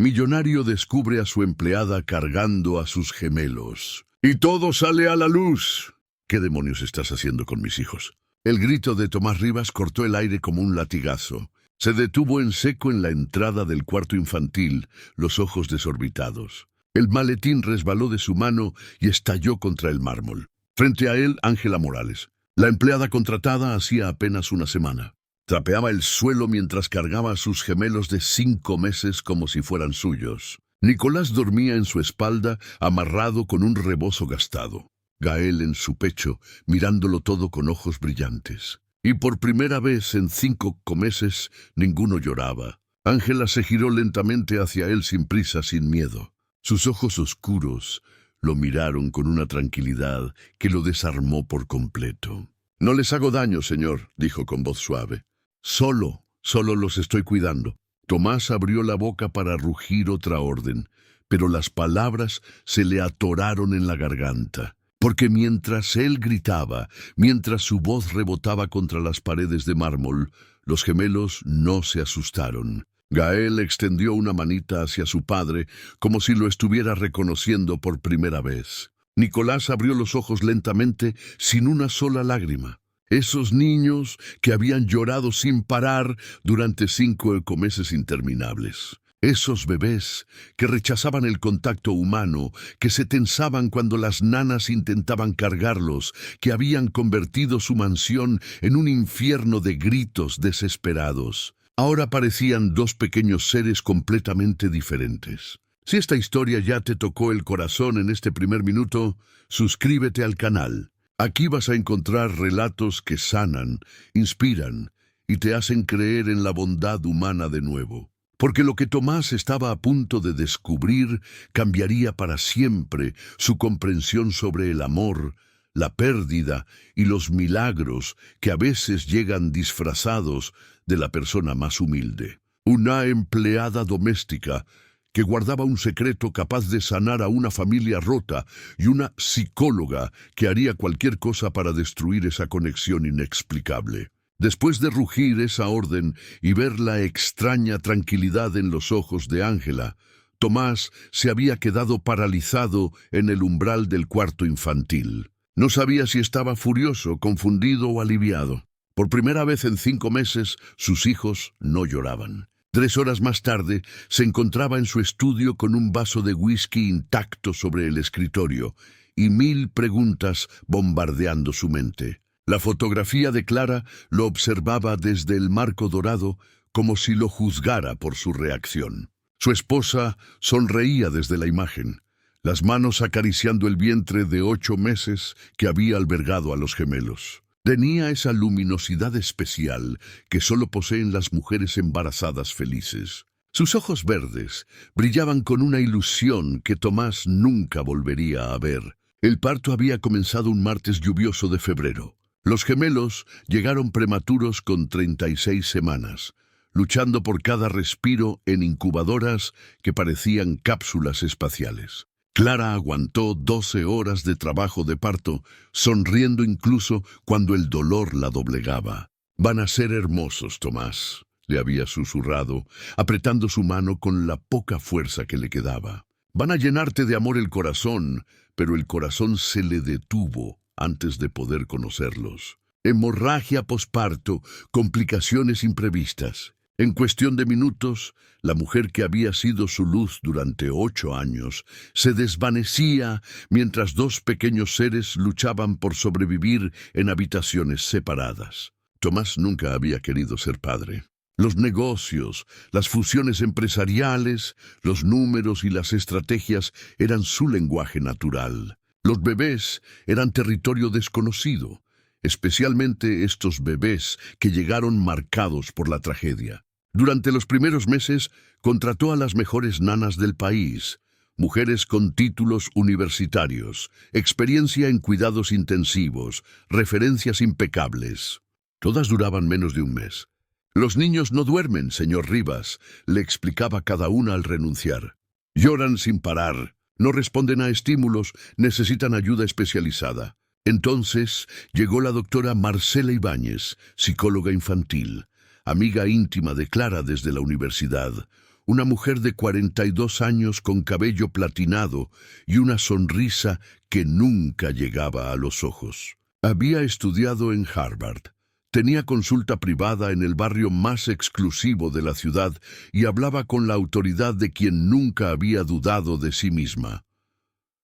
Millonario descubre a su empleada cargando a sus gemelos. ¡Y todo sale a la luz! ¿Qué demonios estás haciendo con mis hijos? El grito de Tomás Rivas cortó el aire como un latigazo. Se detuvo en seco en la entrada del cuarto infantil, los ojos desorbitados. El maletín resbaló de su mano y estalló contra el mármol. Frente a él, Ángela Morales, la empleada contratada hacía apenas una semana. Trapeaba el suelo mientras cargaba a sus gemelos de 5 meses como si fueran suyos. Nicolás dormía en su espalda, amarrado con un rebozo gastado. Gael en su pecho, mirándolo todo con ojos brillantes. Y por primera vez en 5 meses, ninguno lloraba. Ángela se giró lentamente hacia él sin prisa, sin miedo. Sus ojos oscuros lo miraron con una tranquilidad que lo desarmó por completo. «No les hago daño, señor», dijo con voz suave. Solo los estoy cuidando». Tomás abrió la boca para rugir otra orden, pero las palabras se le atoraron en la garganta. Porque mientras él gritaba, mientras su voz rebotaba contra las paredes de mármol, los gemelos no se asustaron. Gael extendió una manita hacia su padre, como si lo estuviera reconociendo por primera vez. Nicolás abrió los ojos lentamente, sin una sola lágrima. Esos niños que habían llorado sin parar durante 5 meses interminables. Esos bebés que rechazaban el contacto humano, que se tensaban cuando las nanas intentaban cargarlos, que habían convertido su mansión en un infierno de gritos desesperados. Ahora parecían 2 pequeños seres completamente diferentes. Si esta historia ya te tocó el corazón en este primer minuto, suscríbete al canal. Aquí vas a encontrar relatos que sanan, inspiran y te hacen creer en la bondad humana de nuevo. Porque lo que Tomás estaba a punto de descubrir cambiaría para siempre su comprensión sobre el amor, la pérdida y los milagros que a veces llegan disfrazados de la persona más humilde. Una empleada doméstica que guardaba un secreto capaz de sanar a una familia rota y una psicóloga que haría cualquier cosa para destruir esa conexión inexplicable. Después de rugir esa orden y ver la extraña tranquilidad en los ojos de Ángela, Tomás se había quedado paralizado en el umbral del cuarto infantil. No sabía si estaba furioso, confundido o aliviado. Por primera vez en 5 meses, sus hijos no lloraban. 3 horas más tarde, se encontraba en su estudio con un vaso de whisky intacto sobre el escritorio y 1000 preguntas bombardeando su mente. La fotografía de Clara lo observaba desde el marco dorado como si lo juzgara por su reacción. Su esposa sonreía desde la imagen, las manos acariciando el vientre de 8 meses que había albergado a los gemelos. Tenía esa luminosidad especial que solo poseen las mujeres embarazadas felices. Sus ojos verdes brillaban con una ilusión que Tomás nunca volvería a ver. El parto había comenzado un martes lluvioso de febrero. Los gemelos llegaron prematuros con 36 semanas, luchando por cada respiro en incubadoras que parecían cápsulas espaciales. Clara aguantó 12 horas de trabajo de parto, sonriendo incluso cuando el dolor la doblegaba. «Van a ser hermosos, Tomás», le había susurrado, apretando su mano con la poca fuerza que le quedaba. «Van a llenarte de amor el corazón», pero el corazón se le detuvo antes de poder conocerlos. Hemorragia posparto, complicaciones imprevistas. En cuestión de minutos, la mujer que había sido su luz durante 8 años se desvanecía mientras 2 pequeños seres luchaban por sobrevivir en habitaciones separadas. Tomás nunca había querido ser padre. Los negocios, las fusiones empresariales, los números y las estrategias eran su lenguaje natural. Los bebés eran territorio desconocido, especialmente estos bebés que llegaron marcados por la tragedia. Durante los primeros meses, contrató a las mejores nanas del país, mujeres con títulos universitarios, experiencia en cuidados intensivos, referencias impecables. Todas duraban menos de un mes. «Los niños no duermen, señor Rivas», le explicaba cada una al renunciar. «Lloran sin parar. No responden a estímulos, necesitan ayuda especializada». Entonces llegó la doctora Marcela Ibáñez, psicóloga infantil, amiga íntima de Clara desde la universidad, una mujer de 42 años con cabello platinado y una sonrisa que nunca llegaba a los ojos. Había estudiado en Harvard. Tenía consulta privada en el barrio más exclusivo de la ciudad y hablaba con la autoridad de quien nunca había dudado de sí misma.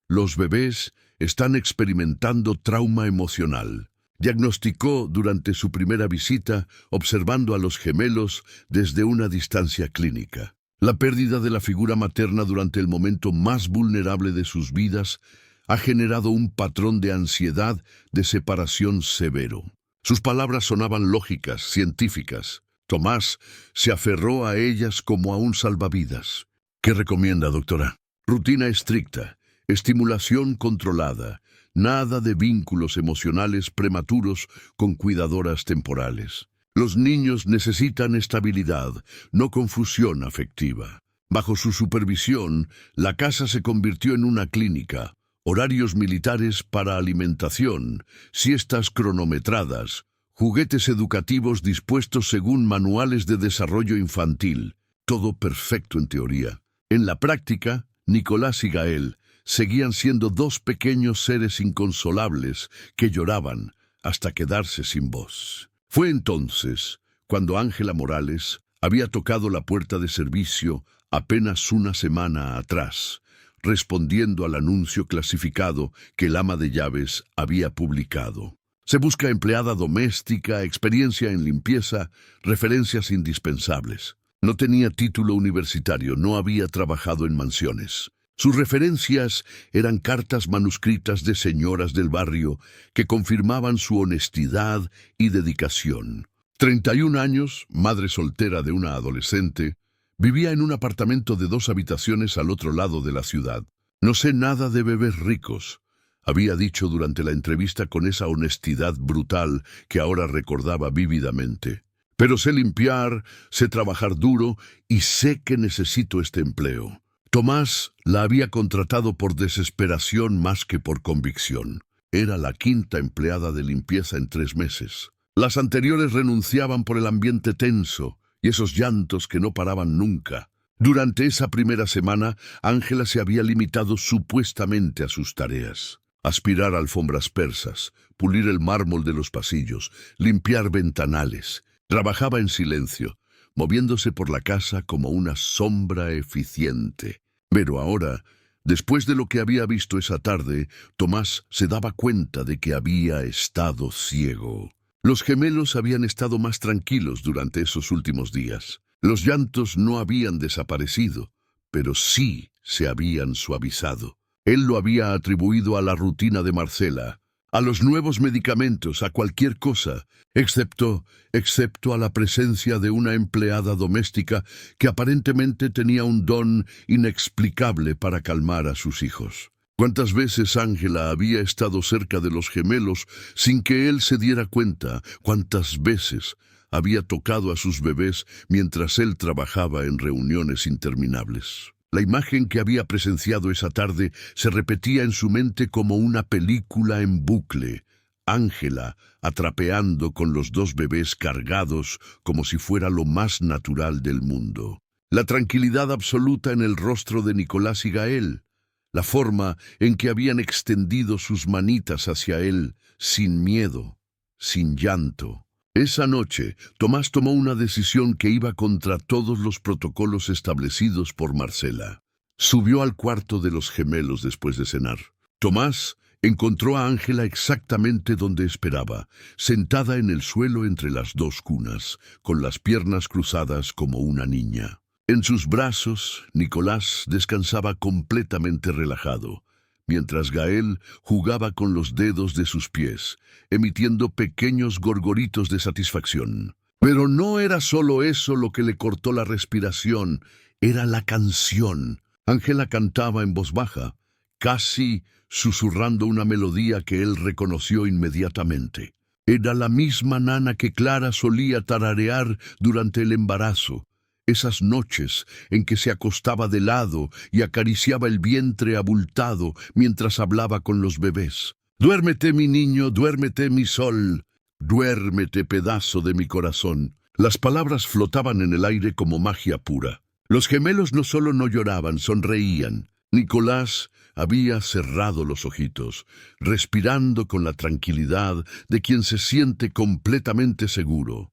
Los bebés están experimentando trauma emocional. Diagnosticó durante su primera visita, observando a los gemelos desde una distancia clínica. La pérdida de la figura materna durante el momento más vulnerable de sus vidas ha generado un patrón de ansiedad de separación severo. Sus palabras sonaban lógicas, científicas. Tomás se aferró a ellas como a un salvavidas. ¿Qué recomienda, doctora? Rutina estricta, estimulación controlada, nada de vínculos emocionales prematuros con cuidadoras temporales. Los niños necesitan estabilidad, no confusión afectiva. Bajo su supervisión, la casa se convirtió en una clínica. Horarios militares para alimentación, siestas cronometradas, juguetes educativos dispuestos según manuales de desarrollo infantil. Todo perfecto en teoría. En la práctica, Nicolás y Gael seguían siendo dos pequeños seres inconsolables que lloraban hasta quedarse sin voz. Fue entonces cuando Ángela Morales había tocado la puerta de servicio apenas una semana atrás, respondiendo al anuncio clasificado que el ama de llaves había publicado. Se busca empleada doméstica, experiencia en limpieza, referencias indispensables. No tenía título universitario, no había trabajado en mansiones. Sus referencias eran cartas manuscritas de señoras del barrio que confirmaban su honestidad y dedicación. 31 años, madre soltera de una adolescente, vivía en un apartamento de 2 habitaciones al otro lado de la ciudad. No sé nada de bebés ricos, había dicho durante la entrevista con esa honestidad brutal que ahora recordaba vívidamente. Pero sé limpiar, sé trabajar duro y sé que necesito este empleo. Tomás la había contratado por desesperación más que por convicción. Era la 5ª empleada de limpieza en 3 meses. Las anteriores renunciaban por el ambiente tenso y esos llantos que no paraban nunca. Durante esa primera semana, Ángela se había limitado supuestamente a sus tareas. Aspirar alfombras persas, pulir el mármol de los pasillos, limpiar ventanales. Trabajaba en silencio, moviéndose por la casa como una sombra eficiente. Pero ahora, después de lo que había visto esa tarde, Tomás se daba cuenta de que había estado ciego. Los gemelos habían estado más tranquilos durante esos últimos días. Los llantos no habían desaparecido, pero sí se habían suavizado. Él lo había atribuido a la rutina de Marcela, a los nuevos medicamentos, a cualquier cosa, excepto a la presencia de una empleada doméstica que aparentemente tenía un don inexplicable para calmar a sus hijos. ¿Cuántas veces Ángela había estado cerca de los gemelos sin que él se diera cuenta? ¿Cuántas veces había tocado a sus bebés mientras él trabajaba en reuniones interminables? La imagen que había presenciado esa tarde se repetía en su mente como una película en bucle. Ángela atrapeando con los 2 bebés cargados como si fuera lo más natural del mundo. La tranquilidad absoluta en el rostro de Nicolás y Gael. La forma en que habían extendido sus manitas hacia él, sin miedo, sin llanto. Esa noche, Tomás tomó una decisión que iba contra todos los protocolos establecidos por Marcela. Subió al cuarto de los gemelos después de cenar. Tomás encontró a Ángela exactamente donde esperaba, sentada en el suelo entre las 2 cunas, con las piernas cruzadas como una niña. En sus brazos, Nicolás descansaba completamente relajado, mientras Gael jugaba con los dedos de sus pies, emitiendo pequeños gorgoritos de satisfacción. Pero no era solo eso lo que le cortó la respiración, era la canción. Ángela cantaba en voz baja, casi susurrando una melodía que él reconoció inmediatamente. Era la misma nana que Clara solía tararear durante el embarazo. Esas noches en que se acostaba de lado y acariciaba el vientre abultado mientras hablaba con los bebés. «Duérmete, mi niño, duérmete, mi sol. Duérmete, pedazo de mi corazón». Las palabras flotaban en el aire como magia pura. Los gemelos no solo no lloraban, sonreían. Nicolás había cerrado los ojitos, respirando con la tranquilidad de quien se siente completamente seguro.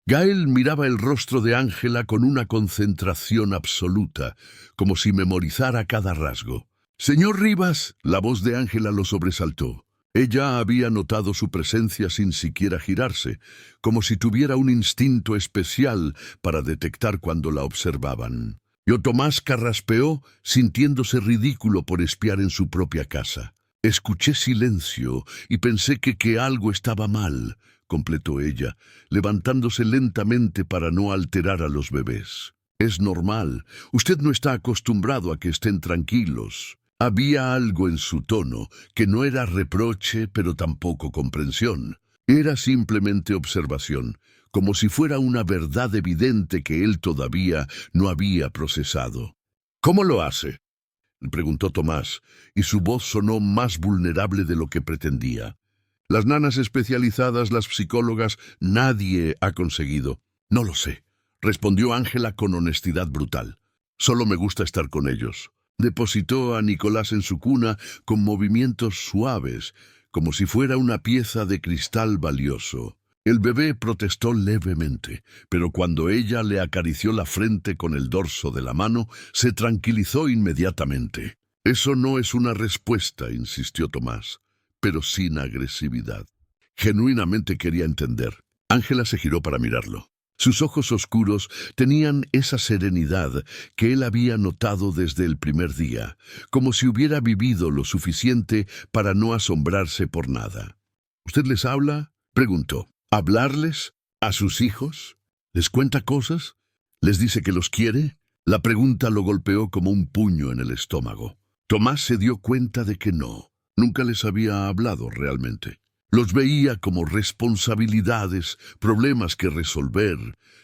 Gael miraba el rostro de Ángela con una concentración absoluta, como si memorizara cada rasgo. «Señor Rivas», la voz de Ángela lo sobresaltó. Ella había notado su presencia sin siquiera girarse, como si tuviera un instinto especial para detectar cuando la observaban. Y Tomás carraspeó, sintiéndose ridículo por espiar en su propia casa. «Escuché silencio y pensé que algo estaba mal», completó ella, levantándose lentamente para no alterar a los bebés. «Es normal. Usted no está acostumbrado a que estén tranquilos». Había algo en su tono que no era reproche, pero tampoco comprensión. Era simplemente observación, como si fuera una verdad evidente que él todavía no había procesado. «¿Cómo lo hace?», preguntó Tomás, y su voz sonó más vulnerable de lo que pretendía. «Las nanas especializadas, las psicólogas, nadie ha conseguido». «No lo sé», respondió Ángela con honestidad brutal. «Solo me gusta estar con ellos». Depositó a Nicolás en su cuna con movimientos suaves, como si fuera una pieza de cristal valioso. El bebé protestó levemente, pero cuando ella le acarició la frente con el dorso de la mano, se tranquilizó inmediatamente. «Eso no es una respuesta», insistió Tomás, pero sin agresividad. Genuinamente quería entender. Ángela se giró para mirarlo. Sus ojos oscuros tenían esa serenidad que él había notado desde el primer día, como si hubiera vivido lo suficiente para no asombrarse por nada. «¿Usted les habla?», preguntó. «¿Hablarles? ¿A sus hijos? ¿Les cuenta cosas? ¿Les dice que los quiere?». La pregunta lo golpeó como un puño en el estómago. Tomás se dio cuenta de que no. Nunca les había hablado realmente. Los veía como responsabilidades, problemas que resolver,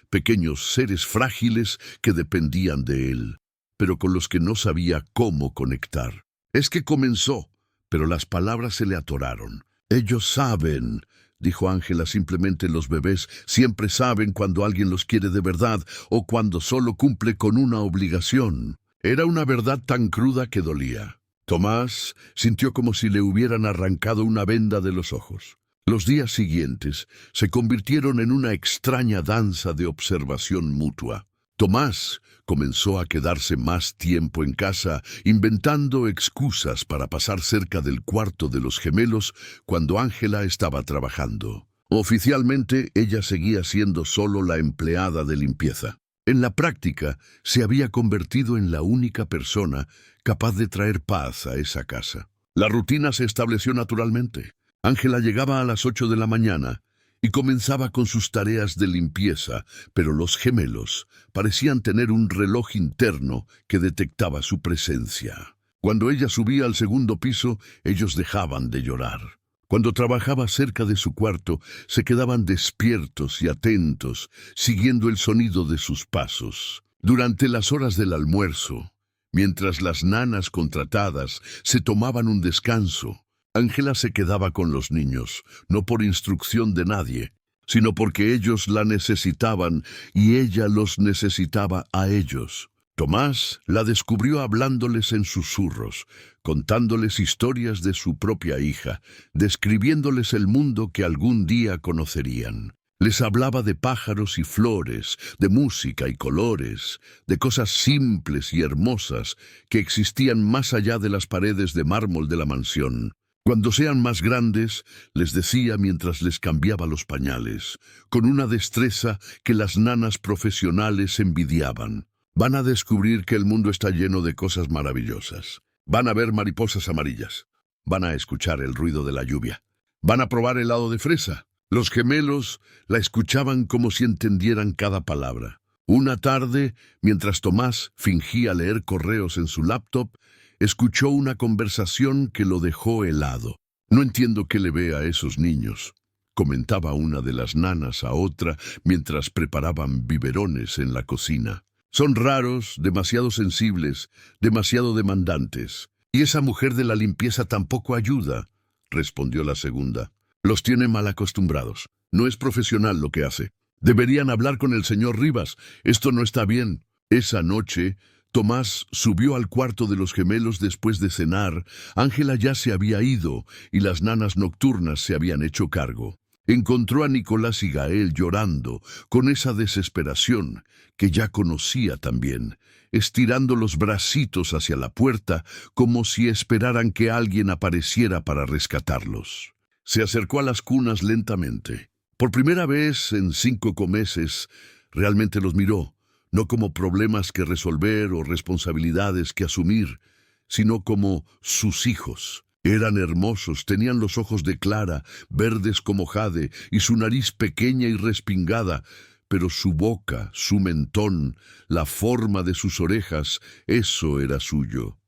pequeños seres frágiles que dependían de él, pero con los que no sabía cómo conectar. «Es que comenzó», pero las palabras se le atoraron. «Ellos saben», dijo Ángela, «simplemente los bebés siempre saben cuando alguien los quiere de verdad o cuando solo cumple con una obligación». Era una verdad tan cruda que dolía. Tomás sintió como si le hubieran arrancado una venda de los ojos. Los días siguientes se convirtieron en una extraña danza de observación mutua. Tomás comenzó a quedarse más tiempo en casa, inventando excusas para pasar cerca del cuarto de los gemelos cuando Ángela estaba trabajando. Oficialmente, ella seguía siendo solo la empleada de limpieza. En la práctica, se había convertido en la única persona capaz de traer paz a esa casa. La rutina se estableció naturalmente. Ángela llegaba a las 8 de la mañana y comenzaba con sus tareas de limpieza, pero los gemelos parecían tener un reloj interno que detectaba su presencia. Cuando ella subía al segundo piso, ellos dejaban de llorar. Cuando trabajaba cerca de su cuarto, se quedaban despiertos y atentos, siguiendo el sonido de sus pasos. Durante las horas del almuerzo, mientras las nanas contratadas se tomaban un descanso, Ángela se quedaba con los niños, no por instrucción de nadie, sino porque ellos la necesitaban y ella los necesitaba a ellos. Tomás la descubrió hablándoles en susurros, contándoles historias de su propia hija, describiéndoles el mundo que algún día conocerían. Les hablaba de pájaros y flores, de música y colores, de cosas simples y hermosas que existían más allá de las paredes de mármol de la mansión. Cuando sean más grandes, les decía mientras les cambiaba los pañales, con una destreza que las nanas profesionales envidiaban. Van a descubrir que el mundo está lleno de cosas maravillosas. Van a ver mariposas amarillas. Van a escuchar el ruido de la lluvia. Van a probar helado de fresa. Los gemelos la escuchaban como si entendieran cada palabra. Una tarde, mientras Tomás fingía leer correos en su laptop, escuchó una conversación que lo dejó helado. «Noentiendo qué le ve a esos niños», comentaba una de las nanas a otra mientras preparaban biberones en la cocina. «Son raros, demasiado sensibles, demasiado demandantes. Y esa mujer de la limpieza tampoco ayuda», respondió la segunda. «Los tiene mal acostumbrados. No es profesional lo que hace». Deberían hablar con el señor Rivas. Esto no está bien. Esa noche, Tomás subió al cuarto de los gemelos después de cenar. Ángela ya se había ido y las nanas nocturnas se habían hecho cargo. Encontró a Nicolás y Gael llorando, con esa desesperación que ya conocía también, estirando los bracitos hacia la puerta como si esperaran que alguien apareciera para rescatarlos. Se acercó a las cunas lentamente. Por primera vez en 5 meses, realmente los miró, no como problemas que resolver o responsabilidades que asumir, sino como sus hijos. Eran hermosos, tenían los ojos de Clara, verdes como jade, y su nariz pequeña y respingada, pero su boca, su mentón, la forma de sus orejas, eso era suyo.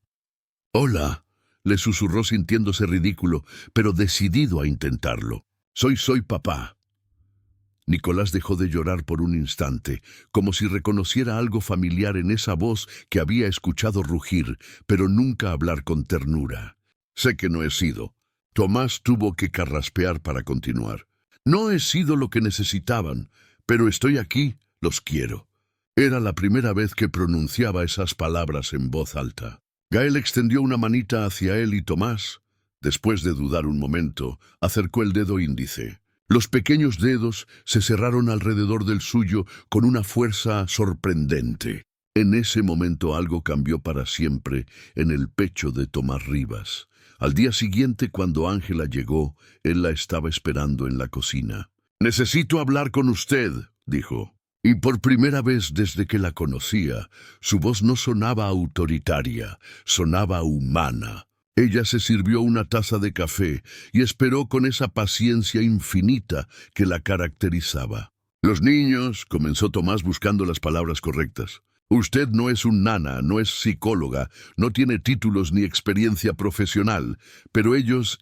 «Hola», le susurró sintiéndose ridículo, pero decidido a intentarlo. Soy papá». Nicolás dejó de llorar por un instante, como si reconociera algo familiar en esa voz que había escuchado rugir, pero nunca hablar con ternura. «Sé que no he sido». Tomás tuvo que carraspear para continuar. «No he sido lo que necesitaban, pero estoy aquí, los quiero». Era la primera vez que pronunciaba esas palabras en voz alta. Gael extendió una manita hacia él y Tomás, después de dudar un momento, acercó el dedo índice. Los pequeños dedos se cerraron alrededor del suyo con una fuerza sorprendente. En ese momento algo cambió para siempre en el pecho de Tomás Rivas. Al día siguiente, cuando Ángela llegó, él la estaba esperando en la cocina. «Necesito hablar con usted», dijo. Y por primera vez desde que la conocía, su voz no sonaba autoritaria, sonaba humana. Ella se sirvió una taza de café y esperó con esa paciencia infinita que la caracterizaba. «Los niños», comenzó Tomás buscando las palabras correctas. «Usted no es un nana, no es psicóloga, no tiene títulos ni experiencia profesional, pero ellos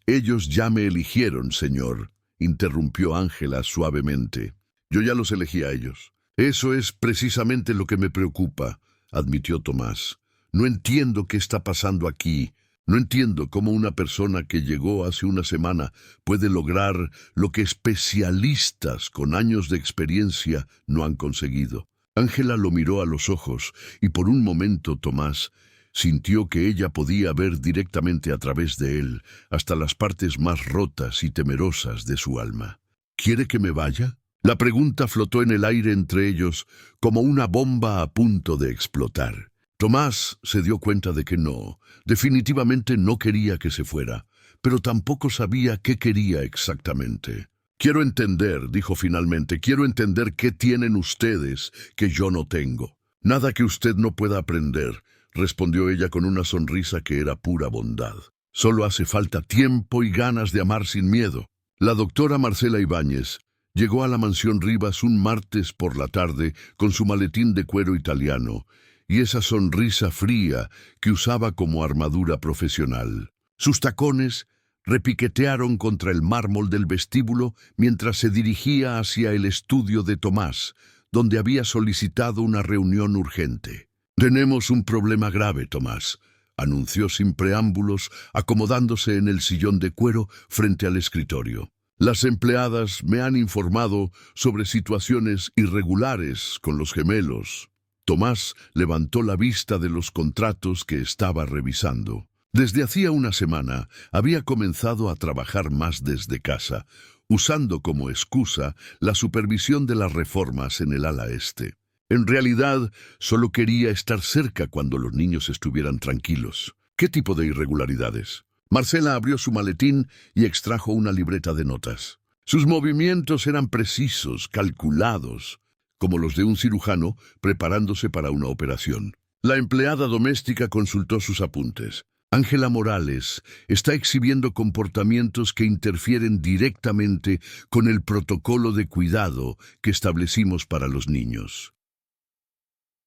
ya me eligieron, señor», interrumpió Ángela suavemente. «Yo ya los elegí a ellos». «Eso es precisamente lo que me preocupa», admitió Tomás. «No entiendo qué está pasando aquí. No entiendo cómo una persona que llegó hace una semana puede lograr lo que especialistas con años de experiencia no han conseguido». Ángela lo miró a los ojos y por un momento Tomás sintió que ella podía ver directamente a través de él hasta las partes más rotas y temerosas de su alma. «¿Quiere que me vaya?». La pregunta flotó en el aire entre ellos como una bomba a punto de explotar. Tomás se dio cuenta de que no, definitivamente no quería que se fuera, pero tampoco sabía qué quería exactamente. «Quiero entender», dijo finalmente, «quiero entender qué tienen ustedes que yo no tengo». «Nada que usted no pueda aprender», respondió ella con una sonrisa que era pura bondad. «Solo hace falta tiempo y ganas de amar sin miedo». La doctora Marcela Ibáñez llegó a la mansión Rivas un martes por la tarde con su maletín de cuero italiano y esa sonrisa fría que usaba como armadura profesional. Sus tacones repiquetearon contra el mármol del vestíbulo mientras se dirigía hacia el estudio de Tomás, donde había solicitado una reunión urgente. «Tenemos un problema grave, Tomás», anunció sin preámbulos, acomodándose en el sillón de cuero frente al escritorio. «Las empleadas me han informado sobre situaciones irregulares con los gemelos». Tomás levantó la vista de los contratos que estaba revisando. Desde hacía una semana había comenzado a trabajar más desde casa, usando como excusa la supervisión de las reformas en el ala este. En realidad, solo quería estar cerca cuando los niños estuvieran tranquilos. ¿Qué tipo de irregularidades? Marcela abrió su maletín y extrajo una libreta de notas. Sus movimientos eran precisos, calculados, como los de un cirujano preparándose para una operación. La empleada doméstica consultó sus apuntes. «Ángela Morales está exhibiendo comportamientos que interfieren directamente con el protocolo de cuidado que establecimos para los niños».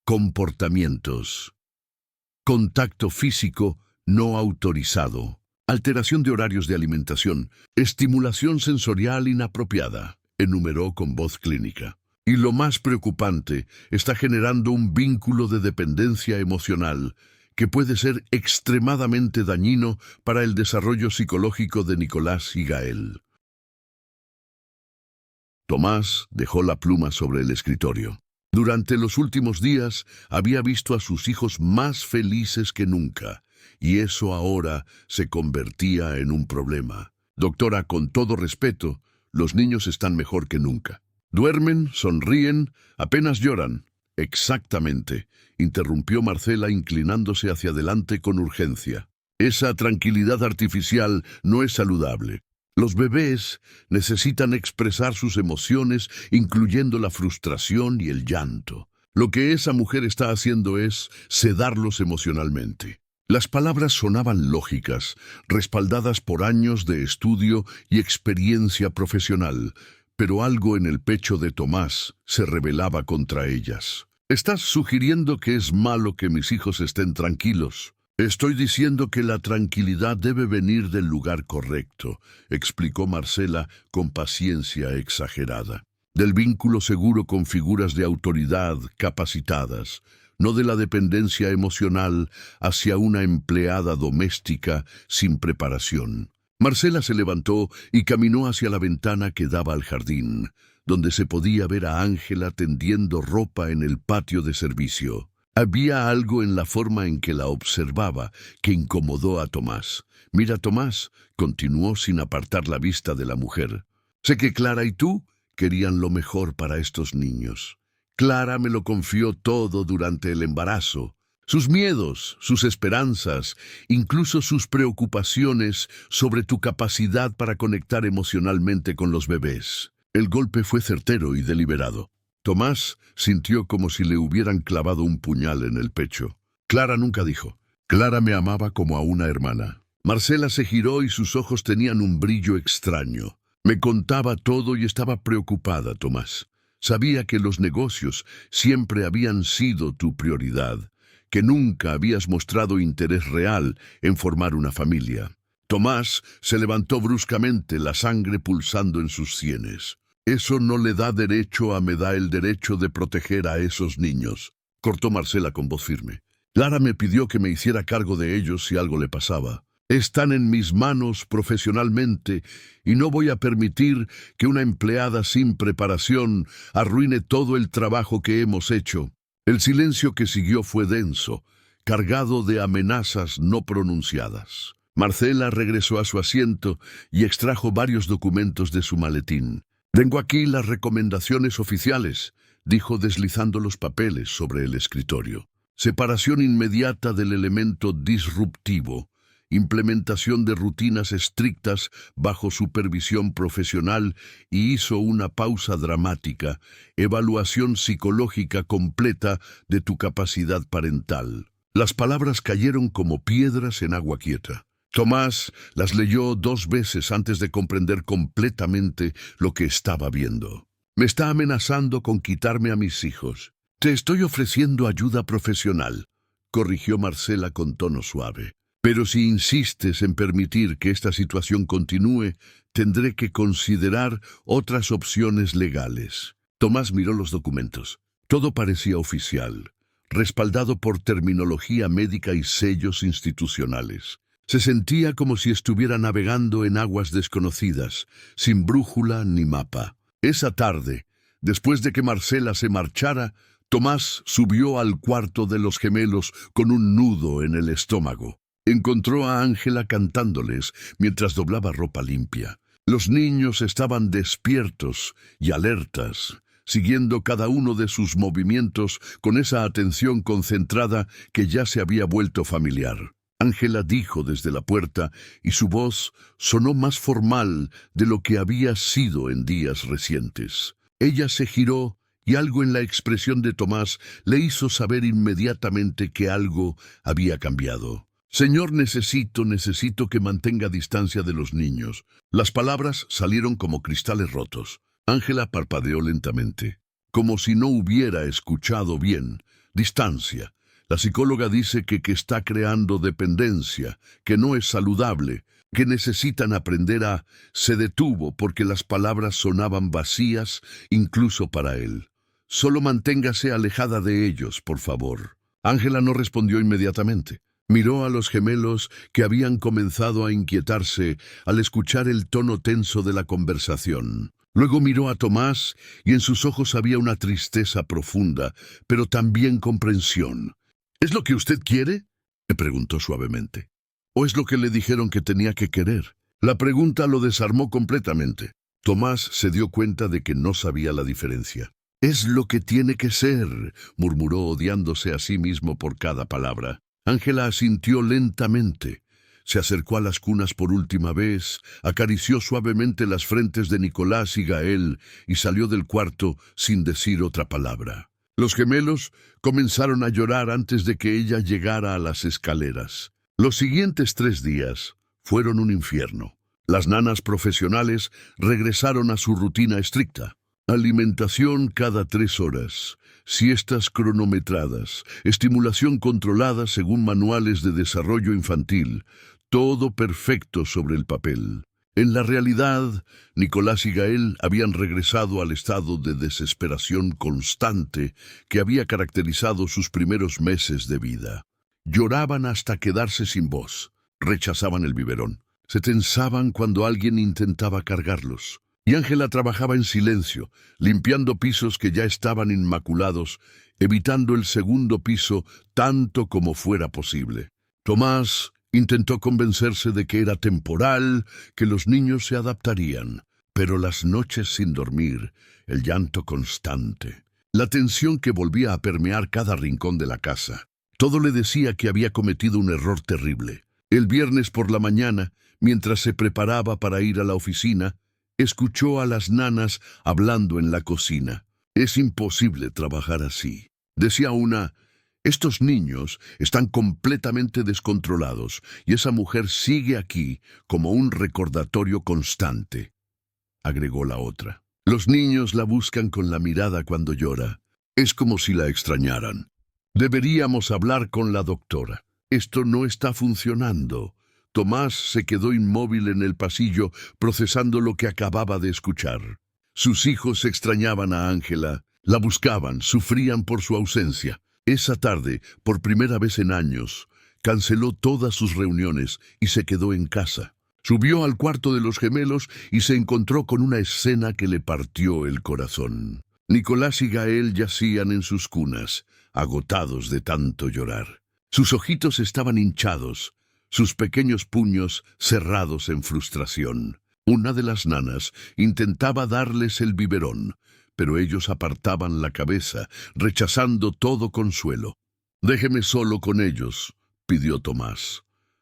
Comportamientos. Contacto físico no autorizado. Alteración de horarios de alimentación. Estimulación sensorial inapropiada, enumeró con voz clínica. Y lo más preocupante, está generando un vínculo de dependencia emocional que puede ser extremadamente dañino para el desarrollo psicológico de Nicolás y Gael. Tomás dejó la pluma sobre el escritorio. Durante los últimos días había visto a sus hijos más felices que nunca, y eso ahora se convertía en un problema. Doctora, con todo respeto, los niños están mejor que nunca. Duermen, sonríen, apenas lloran. Exactamente, interrumpió Marcela inclinándose hacia adelante con urgencia. Esa tranquilidad artificial no es saludable. Los bebés necesitan expresar sus emociones, incluyendo la frustración y el llanto. Lo que esa mujer está haciendo es sedarlos emocionalmente. Las palabras sonaban lógicas, respaldadas por años de estudio y experiencia profesional, pero algo en el pecho de Tomás se rebelaba contra ellas. «¿Estás sugiriendo que es malo que mis hijos estén tranquilos?» «Estoy diciendo que la tranquilidad debe venir del lugar correcto», explicó Marcela con paciencia exagerada. «Del vínculo seguro con figuras de autoridad capacitadas, no de la dependencia emocional hacia una empleada doméstica sin preparación». Marcela se levantó y caminó hacia la ventana que daba al jardín, donde se podía ver a Ángela tendiendo ropa en el patio de servicio. Había algo en la forma en que la observaba que incomodó a Tomás. «Mira, Tomás», continuó sin apartar la vista de la mujer. «Sé que Clara y tú querían lo mejor para estos niños. Clara me lo confió todo durante el embarazo. Sus miedos, sus esperanzas, incluso sus preocupaciones sobre tu capacidad para conectar emocionalmente con los bebés». El golpe fue certero y deliberado. Tomás sintió como si le hubieran clavado un puñal en el pecho. Clara nunca dijo. Clara me amaba como a una hermana. Marcela se giró y sus ojos tenían un brillo extraño. Me contaba todo y estaba preocupada, Tomás. Sabía que los negocios siempre habían sido tu prioridad, que nunca habías mostrado interés real en formar una familia. Tomás se levantó bruscamente, la sangre pulsando en sus sienes. «Eso no le da derecho a me da el derecho de proteger a esos niños», cortó Marcela con voz firme. «Clara me pidió que me hiciera cargo de ellos si algo le pasaba. Están en mis manos profesionalmente y no voy a permitir que una empleada sin preparación arruine todo el trabajo que hemos hecho». El silencio que siguió fue denso, cargado de amenazas no pronunciadas. Marcela regresó a su asiento y extrajo varios documentos de su maletín. «Tengo aquí las recomendaciones oficiales», dijo deslizando los papeles sobre el escritorio. «Separación inmediata del elemento disruptivo, implementación de rutinas estrictas bajo supervisión profesional» y hizo una pausa dramática, «evaluación psicológica completa de tu capacidad parental». Las palabras cayeron como piedras en agua quieta. Tomás las leyó 2 veces antes de comprender completamente lo que estaba viendo. «Me está amenazando con quitarme a mis hijos». «Te estoy ofreciendo ayuda profesional», corrigió Marcela con tono suave. «Pero si insistes en permitir que esta situación continúe, tendré que considerar otras opciones legales». Tomás miró los documentos. Todo parecía oficial, respaldado por terminología médica y sellos institucionales. Se sentía como si estuviera navegando en aguas desconocidas, sin brújula ni mapa. Esa tarde, después de que Marcela se marchara, Tomás subió al cuarto de los gemelos con un nudo en el estómago. Encontró a Ángela cantándoles mientras doblaba ropa limpia. Los niños estaban despiertos y alertas, siguiendo cada uno de sus movimientos con esa atención concentrada que ya se había vuelto familiar. Ángela dijo desde la puerta y su voz sonó más formal de lo que había sido en días recientes. Ella se giró y algo en la expresión de Tomás le hizo saber inmediatamente que algo había cambiado. «Señor, necesito que mantenga distancia de los niños». Las palabras salieron como cristales rotos. Ángela parpadeó lentamente, como si no hubiera escuchado bien. «Distancia. La psicóloga dice que está creando dependencia, que no es saludable, que necesitan aprender a...». Se detuvo porque las palabras sonaban vacías incluso para él. «Solo manténgase alejada de ellos, por favor». Ángela no respondió inmediatamente. Miró a los gemelos que habían comenzado a inquietarse al escuchar el tono tenso de la conversación. Luego miró a Tomás y en sus ojos había una tristeza profunda, pero también comprensión. ¿Es lo que usted quiere?, le preguntó suavemente. ¿O es lo que le dijeron que tenía que querer? La pregunta lo desarmó completamente. Tomás se dio cuenta de que no sabía la diferencia. «Es lo que tiene que ser», murmuró odiándose a sí mismo por cada palabra. Ángela asintió lentamente. Se acercó a las cunas por última vez, acarició suavemente las frentes de Nicolás y Gael y salió del cuarto sin decir otra palabra. Los gemelos comenzaron a llorar antes de que ella llegara a las escaleras. Los siguientes 3 días fueron un infierno. Las nanas profesionales regresaron a su rutina estricta. Alimentación cada 3 horas, siestas cronometradas, estimulación controlada según manuales de desarrollo infantil, todo perfecto sobre el papel. En la realidad, Nicolás y Gael habían regresado al estado de desesperación constante que había caracterizado sus primeros meses de vida. Lloraban hasta quedarse sin voz, rechazaban el biberón, se tensaban cuando alguien intentaba cargarlos. Y Ángela trabajaba en silencio, limpiando pisos que ya estaban inmaculados, evitando el segundo piso tanto como fuera posible. Tomás intentó convencerse de que era temporal, que los niños se adaptarían, pero las noches sin dormir, el llanto constante, la tensión que volvía a permear cada rincón de la casa, todo le decía que había cometido un error terrible. El viernes por la mañana, mientras se preparaba para ir a la oficina, escuchó a las nanas hablando en la cocina. «Es imposible trabajar así», decía una. «Estos niños están completamente descontrolados y esa mujer sigue aquí como un recordatorio constante», agregó la otra. «Los niños la buscan con la mirada cuando llora. Es como si la extrañaran. Deberíamos hablar con la doctora. Esto no está funcionando». Tomás se quedó inmóvil en el pasillo, procesando lo que acababa de escuchar. Sus hijos extrañaban a Ángela, la buscaban, sufrían por su ausencia. Esa tarde, por primera vez en años, canceló todas sus reuniones y se quedó en casa. Subió al cuarto de los gemelos y se encontró con una escena que le partió el corazón. Nicolás y Gael yacían en sus cunas, agotados de tanto llorar. Sus ojitos estaban hinchados, sus pequeños puños cerrados en frustración. Una de las nanas intentaba darles el biberón, pero ellos apartaban la cabeza, rechazando todo consuelo. «Déjeme solo con ellos», pidió Tomás.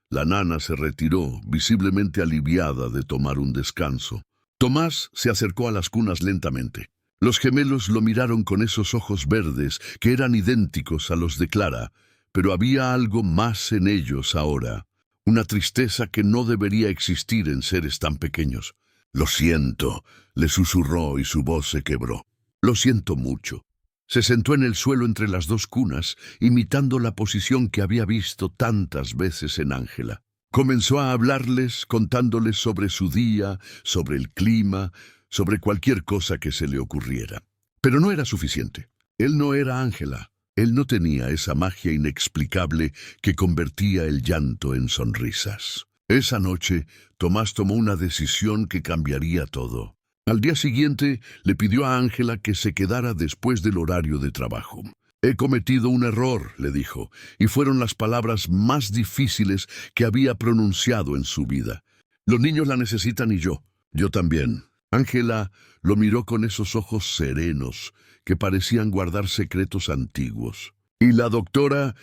La nana se retiró, visiblemente aliviada de tomar un descanso. Tomás se acercó a las cunas lentamente. Los gemelos lo miraron con esos ojos verdes que eran idénticos a los de Clara, pero había algo más en ellos ahora. Una tristeza que no debería existir en seres tan pequeños. «Lo siento», le susurró y su voz se quebró. «Lo siento mucho». Se sentó en el suelo entre las 2 cunas, imitando la posición que había visto tantas veces en Ángela. Comenzó a hablarles, contándoles sobre su día, sobre el clima, sobre cualquier cosa que se le ocurriera. Pero no era suficiente. Él no era Ángela. Él no tenía esa magia inexplicable que convertía el llanto en sonrisas. Esa noche, Tomás tomó una decisión que cambiaría todo. Al día siguiente, le pidió a Ángela que se quedara después del horario de trabajo. «He cometido un error», le dijo, y fueron las palabras más difíciles que había pronunciado en su vida. «Los niños la necesitan y yo también». Ángela lo miró con esos ojos serenos que parecían guardar secretos antiguos. «¿Y la doctora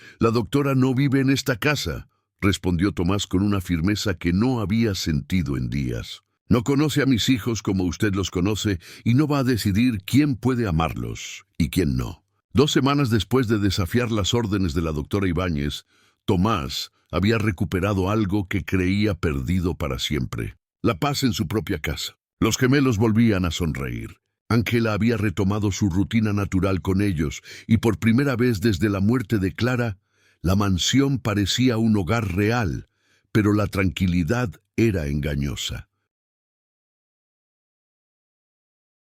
no vive en esta casa?», respondió Tomás con una firmeza que no había sentido en días. «No conoce a mis hijos como usted los conoce y no va a decidir quién puede amarlos y quién no». 2 semanas después de desafiar las órdenes de la doctora Ibáñez, Tomás había recuperado algo que creía perdido para siempre: la paz en su propia casa. Los gemelos volvían a sonreír. Ángela había retomado su rutina natural con ellos y por primera vez desde la muerte de Clara, la mansión parecía un hogar real, pero la tranquilidad era engañosa.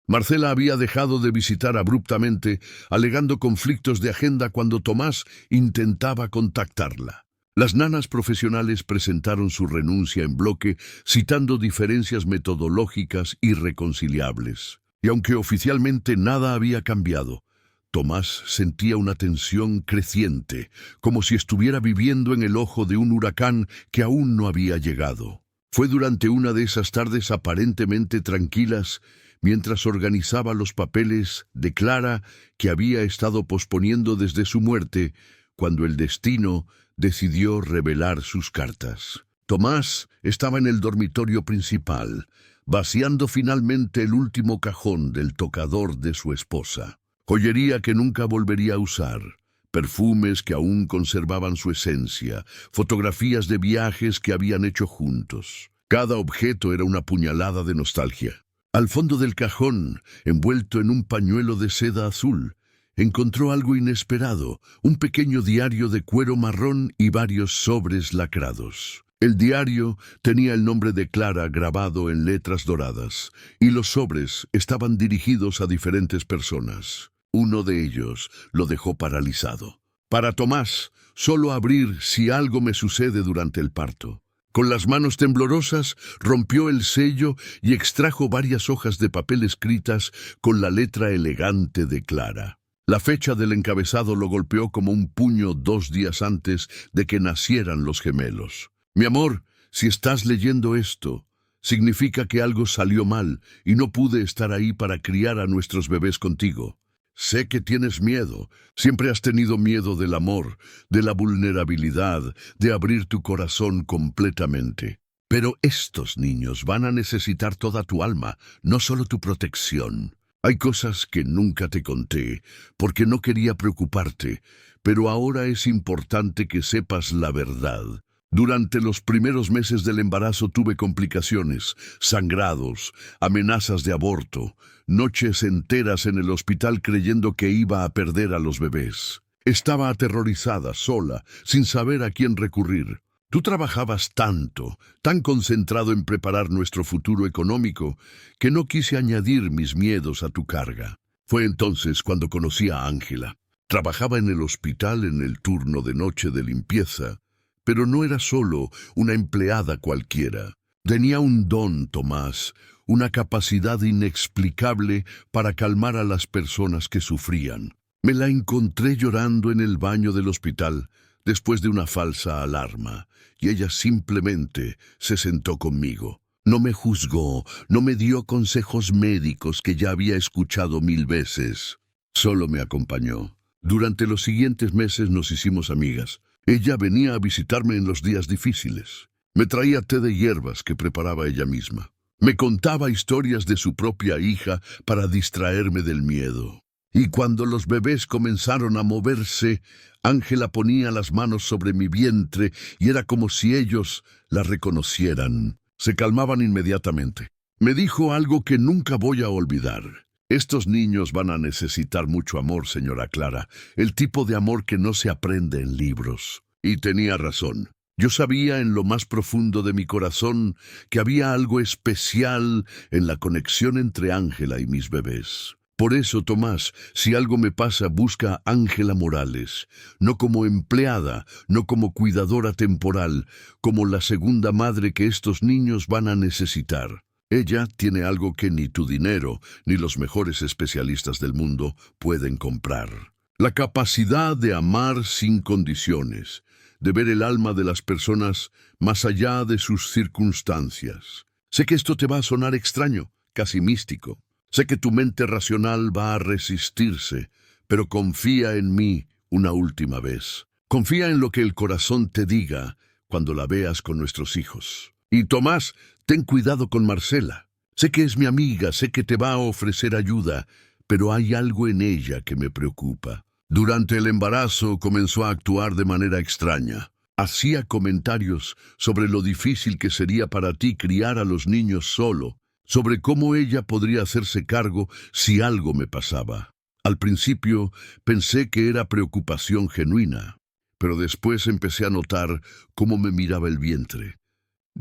Marcela había dejado de visitar abruptamente, alegando conflictos de agenda cuando Tomás intentaba contactarla. Las nanas profesionales presentaron su renuncia en bloque, citando diferencias metodológicas irreconciliables. Y aunque oficialmente nada había cambiado, Tomás sentía una tensión creciente, como si estuviera viviendo en el ojo de un huracán que aún no había llegado. Fue durante una de esas tardes aparentemente tranquilas, mientras organizaba los papeles de Clara que había estado posponiendo desde su muerte, cuando el destino decidió revelar sus cartas. Tomás estaba en el dormitorio principal, vaciando finalmente el último cajón del tocador de su esposa. Joyería que nunca volvería a usar, perfumes que aún conservaban su esencia, fotografías de viajes que habían hecho juntos. Cada objeto era una puñalada de nostalgia. Al fondo del cajón, envuelto en un pañuelo de seda azul, encontró algo inesperado, un pequeño diario de cuero marrón y varios sobres lacrados. El diario tenía el nombre de Clara grabado en letras doradas, y los sobres estaban dirigidos a diferentes personas. Uno de ellos lo dejó paralizado. Para Tomás, solo abrir si algo me sucede durante el parto. Con las manos temblorosas, rompió el sello y extrajo varias hojas de papel escritas con la letra elegante de Clara. La fecha del encabezado lo golpeó como un puño 2 días antes de que nacieran los gemelos. Mi amor, si estás leyendo esto, significa que algo salió mal y no pude estar ahí para criar a nuestros bebés contigo. Sé que tienes miedo, siempre has tenido miedo del amor, de la vulnerabilidad, de abrir tu corazón completamente. Pero estos niños van a necesitar toda tu alma, no solo tu protección. Hay cosas que nunca te conté, porque no quería preocuparte, pero ahora es importante que sepas la verdad. Durante los primeros meses del embarazo tuve complicaciones, sangrados, amenazas de aborto, noches enteras en el hospital creyendo que iba a perder a los bebés. Estaba aterrorizada, sola, sin saber a quién recurrir. Tú trabajabas tanto, tan concentrado en preparar nuestro futuro económico, que no quise añadir mis miedos a tu carga. Fue entonces cuando conocí a Ángela. Trabajaba en el hospital en el turno de noche de limpieza, pero no era solo una empleada cualquiera. Tenía un don, Tomás, una capacidad inexplicable para calmar a las personas que sufrían. Me la encontré llorando en el baño del hospital después de una falsa alarma, y ella simplemente se sentó conmigo. No me juzgó, no me dio consejos médicos que ya había escuchado 1000 veces. Solo me acompañó. Durante los siguientes meses nos hicimos amigas. Ella venía a visitarme en los días difíciles. Me traía té de hierbas que preparaba ella misma. Me contaba historias de su propia hija para distraerme del miedo. Y cuando los bebés comenzaron a moverse, Ángela ponía las manos sobre mi vientre y era como si ellos la reconocieran. Se calmaban inmediatamente. Me dijo algo que nunca voy a olvidar. Estos niños van a necesitar mucho amor, señora Clara, el tipo de amor que no se aprende en libros. Y tenía razón. Yo sabía en lo más profundo de mi corazón que había algo especial en la conexión entre Ángela y mis bebés. Por eso, Tomás, si algo me pasa, busca a Ángela Morales, no como empleada, no como cuidadora temporal, como la segunda madre que estos niños van a necesitar. Ella tiene algo que ni tu dinero, ni los mejores especialistas del mundo pueden comprar. La capacidad de amar sin condiciones, de ver el alma de las personas más allá de sus circunstancias. Sé que esto te va a sonar extraño, casi místico. Sé que tu mente racional va a resistirse, pero confía en mí una última vez. Confía en lo que el corazón te diga cuando la veas con nuestros hijos. Y Tomás, ten cuidado con Marcela. Sé que es mi amiga, sé que te va a ofrecer ayuda, pero hay algo en ella que me preocupa. Durante el embarazo comenzó a actuar de manera extraña. Hacía comentarios sobre lo difícil que sería para ti criar a los niños solo, sobre cómo ella podría hacerse cargo si algo me pasaba. Al principio pensé que era preocupación genuina, pero después empecé a notar cómo me miraba el vientre,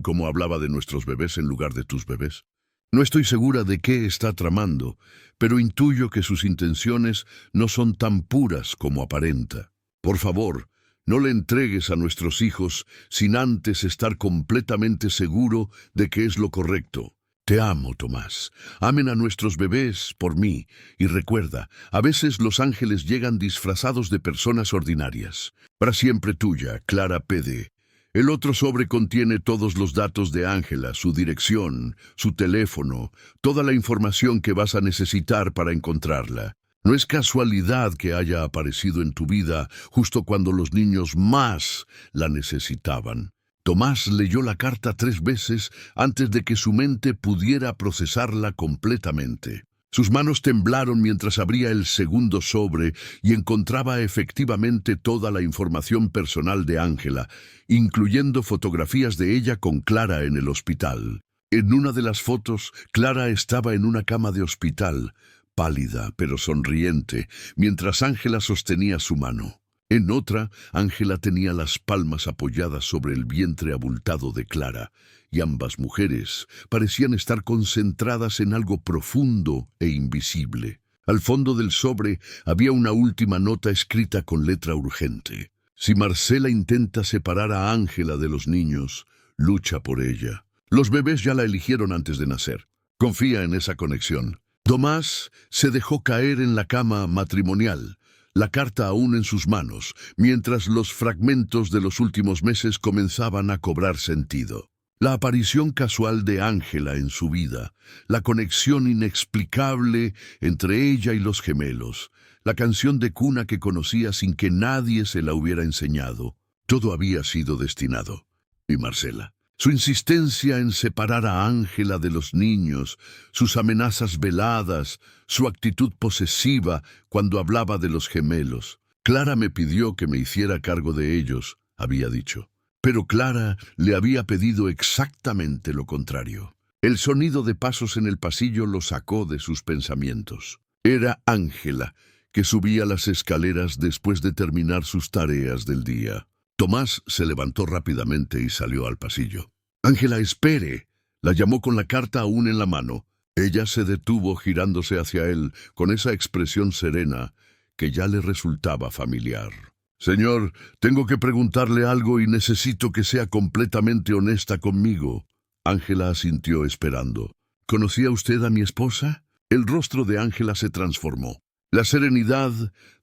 cómo hablaba de nuestros bebés en lugar de tus bebés. No estoy segura de qué está tramando, pero intuyo que sus intenciones no son tan puras como aparenta. Por favor, No le entregues a nuestros hijos sin antes estar completamente seguro de que es lo correcto. Te amo, Tomás. Amen a nuestros bebés por mí. Y recuerda, a veces los ángeles llegan disfrazados de personas ordinarias. Para siempre tuya, Clara P.D. El otro sobre contiene todos los datos de Ángela, su dirección, su teléfono, toda la información que vas a necesitar para encontrarla. No es casualidad que haya aparecido en tu vida justo cuando los niños más la necesitaban. Tomás leyó la carta 3 veces antes de que su mente pudiera procesarla completamente. Sus manos temblaron mientras abría el segundo sobre y encontraba efectivamente toda la información personal de Ángela, incluyendo fotografías de ella con Clara en el hospital. En una de las fotos, Clara estaba en una cama de hospital, pálida pero sonriente, mientras Ángela sostenía su mano. En otra, Ángela tenía las palmas apoyadas sobre el vientre abultado de Clara, y ambas mujeres parecían estar concentradas en algo profundo e invisible. Al fondo del sobre había una última nota escrita con letra urgente. Si Marcela intenta separar a Ángela de los niños, lucha por ella. Los bebés ya la eligieron antes de nacer. Confía en esa conexión. Tomás se dejó caer en la cama matrimonial, la carta aún en sus manos, mientras los fragmentos de los últimos meses comenzaban a cobrar sentido. La aparición casual de Ángela en su vida, la conexión inexplicable entre ella y los gemelos, la canción de cuna que conocía sin que nadie se la hubiera enseñado, todo había sido destinado. Y Marcela, su insistencia en separar a Ángela de los niños, sus amenazas veladas, su actitud posesiva cuando hablaba de los gemelos. Clara me pidió que me hiciera cargo de ellos, había dicho. Pero Clara le había pedido exactamente lo contrario. El sonido de pasos en el pasillo lo sacó de sus pensamientos. Era Ángela, que subía las escaleras después de terminar sus tareas del día. Tomás se levantó rápidamente y salió al pasillo. «Ángela, espere», la llamó con la carta aún en la mano. Ella se detuvo girándose hacia él con esa expresión serena que ya le resultaba familiar. «Señor, tengo que preguntarle algo y necesito que sea completamente honesta conmigo». Ángela asintió esperando. «¿Conocía usted a mi esposa?» El rostro de Ángela se transformó. La serenidad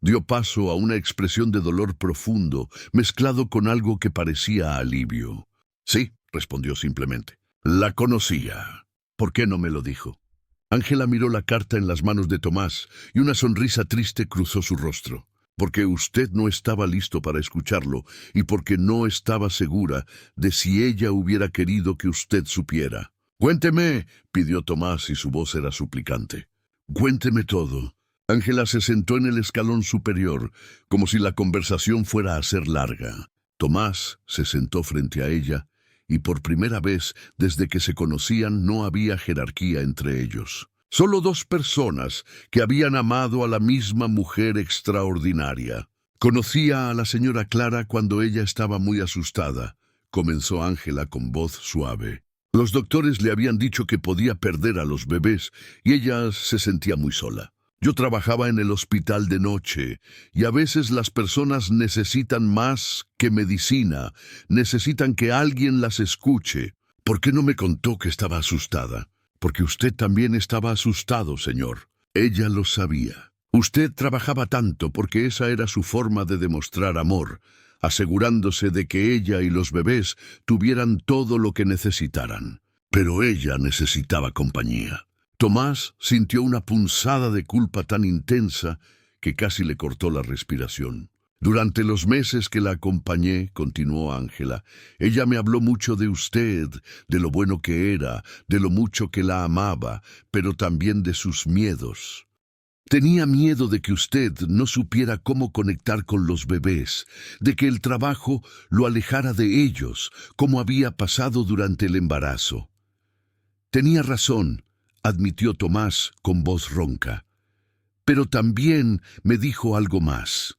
dio paso a una expresión de dolor profundo, mezclado con algo que parecía alivio. «Sí», respondió simplemente. «La conocía». «¿Por qué no me lo dijo?» Ángela miró la carta en las manos de Tomás y una sonrisa triste cruzó su rostro. «Porque usted no estaba listo para escucharlo y porque no estaba segura de si ella hubiera querido que usted supiera». «Cuénteme», pidió Tomás y su voz era suplicante. «Cuénteme todo». Ángela se sentó en el escalón superior, como si la conversación fuera a ser larga. Tomás se sentó frente a ella, y por primera vez desde que se conocían no había jerarquía entre ellos. Solo 2 personas que habían amado a la misma mujer extraordinaria. «Conocía a la señora Clara cuando ella estaba muy asustada», comenzó Ángela con voz suave. «Los doctores le habían dicho que podía perder a los bebés y ella se sentía muy sola. Yo trabajaba en el hospital de noche y a veces las personas necesitan más que medicina, necesitan que alguien las escuche. ¿Por qué no me contó que estaba asustada?» «Porque usted también estaba asustado, señor». Ella lo sabía. Usted trabajaba tanto porque esa era su forma de demostrar amor, asegurándose de que ella y los bebés tuvieran todo lo que necesitaran. Pero ella necesitaba compañía. Tomás sintió una punzada de culpa tan intensa que casi le cortó la respiración. «Durante los meses que la acompañé», continuó Ángela, «ella me habló mucho de usted, de lo bueno que era, de lo mucho que la amaba, pero también de sus miedos. Tenía miedo de que usted no supiera cómo conectar con los bebés, de que el trabajo lo alejara de ellos, como había pasado durante el embarazo». «Tenía razón», admitió Tomás con voz ronca. «Pero también me dijo algo más».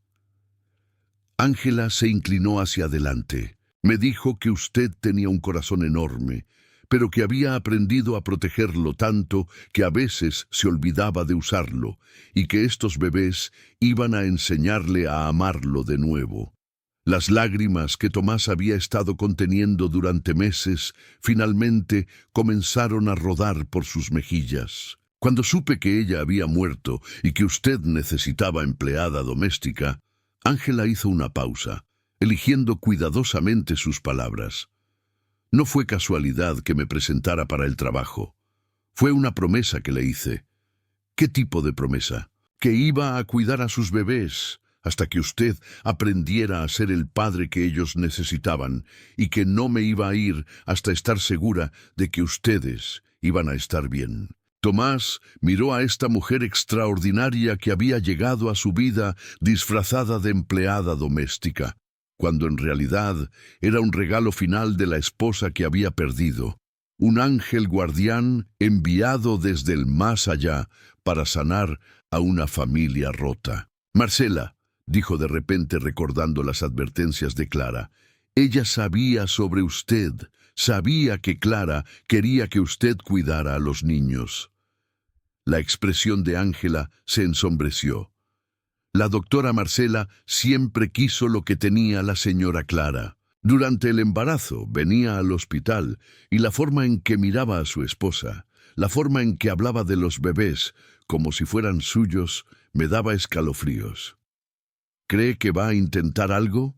Ángela se inclinó hacia adelante. «Me dijo que usted tenía un corazón enorme, pero que había aprendido a protegerlo tanto que a veces se olvidaba de usarlo, y que estos bebés iban a enseñarle a amarlo de nuevo». Las lágrimas que Tomás había estado conteniendo durante meses finalmente comenzaron a rodar por sus mejillas. Cuando supe que ella había muerto y que usted necesitaba empleada doméstica, Ángela hizo una pausa, eligiendo cuidadosamente sus palabras. No fue casualidad que me presentara para el trabajo. Fue una promesa que le hice. ¿Qué tipo de promesa? Que iba a cuidar a sus bebés hasta que usted aprendiera a ser el padre que ellos necesitaban y que no me iba a ir hasta estar segura de que ustedes iban a estar bien. Tomás miró a esta mujer extraordinaria que había llegado a su vida disfrazada de empleada doméstica, cuando en realidad era un regalo final de la esposa que había perdido, un ángel guardián enviado desde el más allá para sanar a una familia rota. Marcela, dijo de repente recordando las advertencias de Clara, ella sabía sobre usted, sabía que Clara quería que usted cuidara a los niños. La expresión de Ángela se ensombreció. La doctora Marcela siempre quiso lo que tenía la señora Clara. Durante el embarazo venía al hospital y la forma en que miraba a su esposa, la forma en que hablaba de los bebés como si fueran suyos, me daba escalofríos. ¿Cree que va a intentar algo?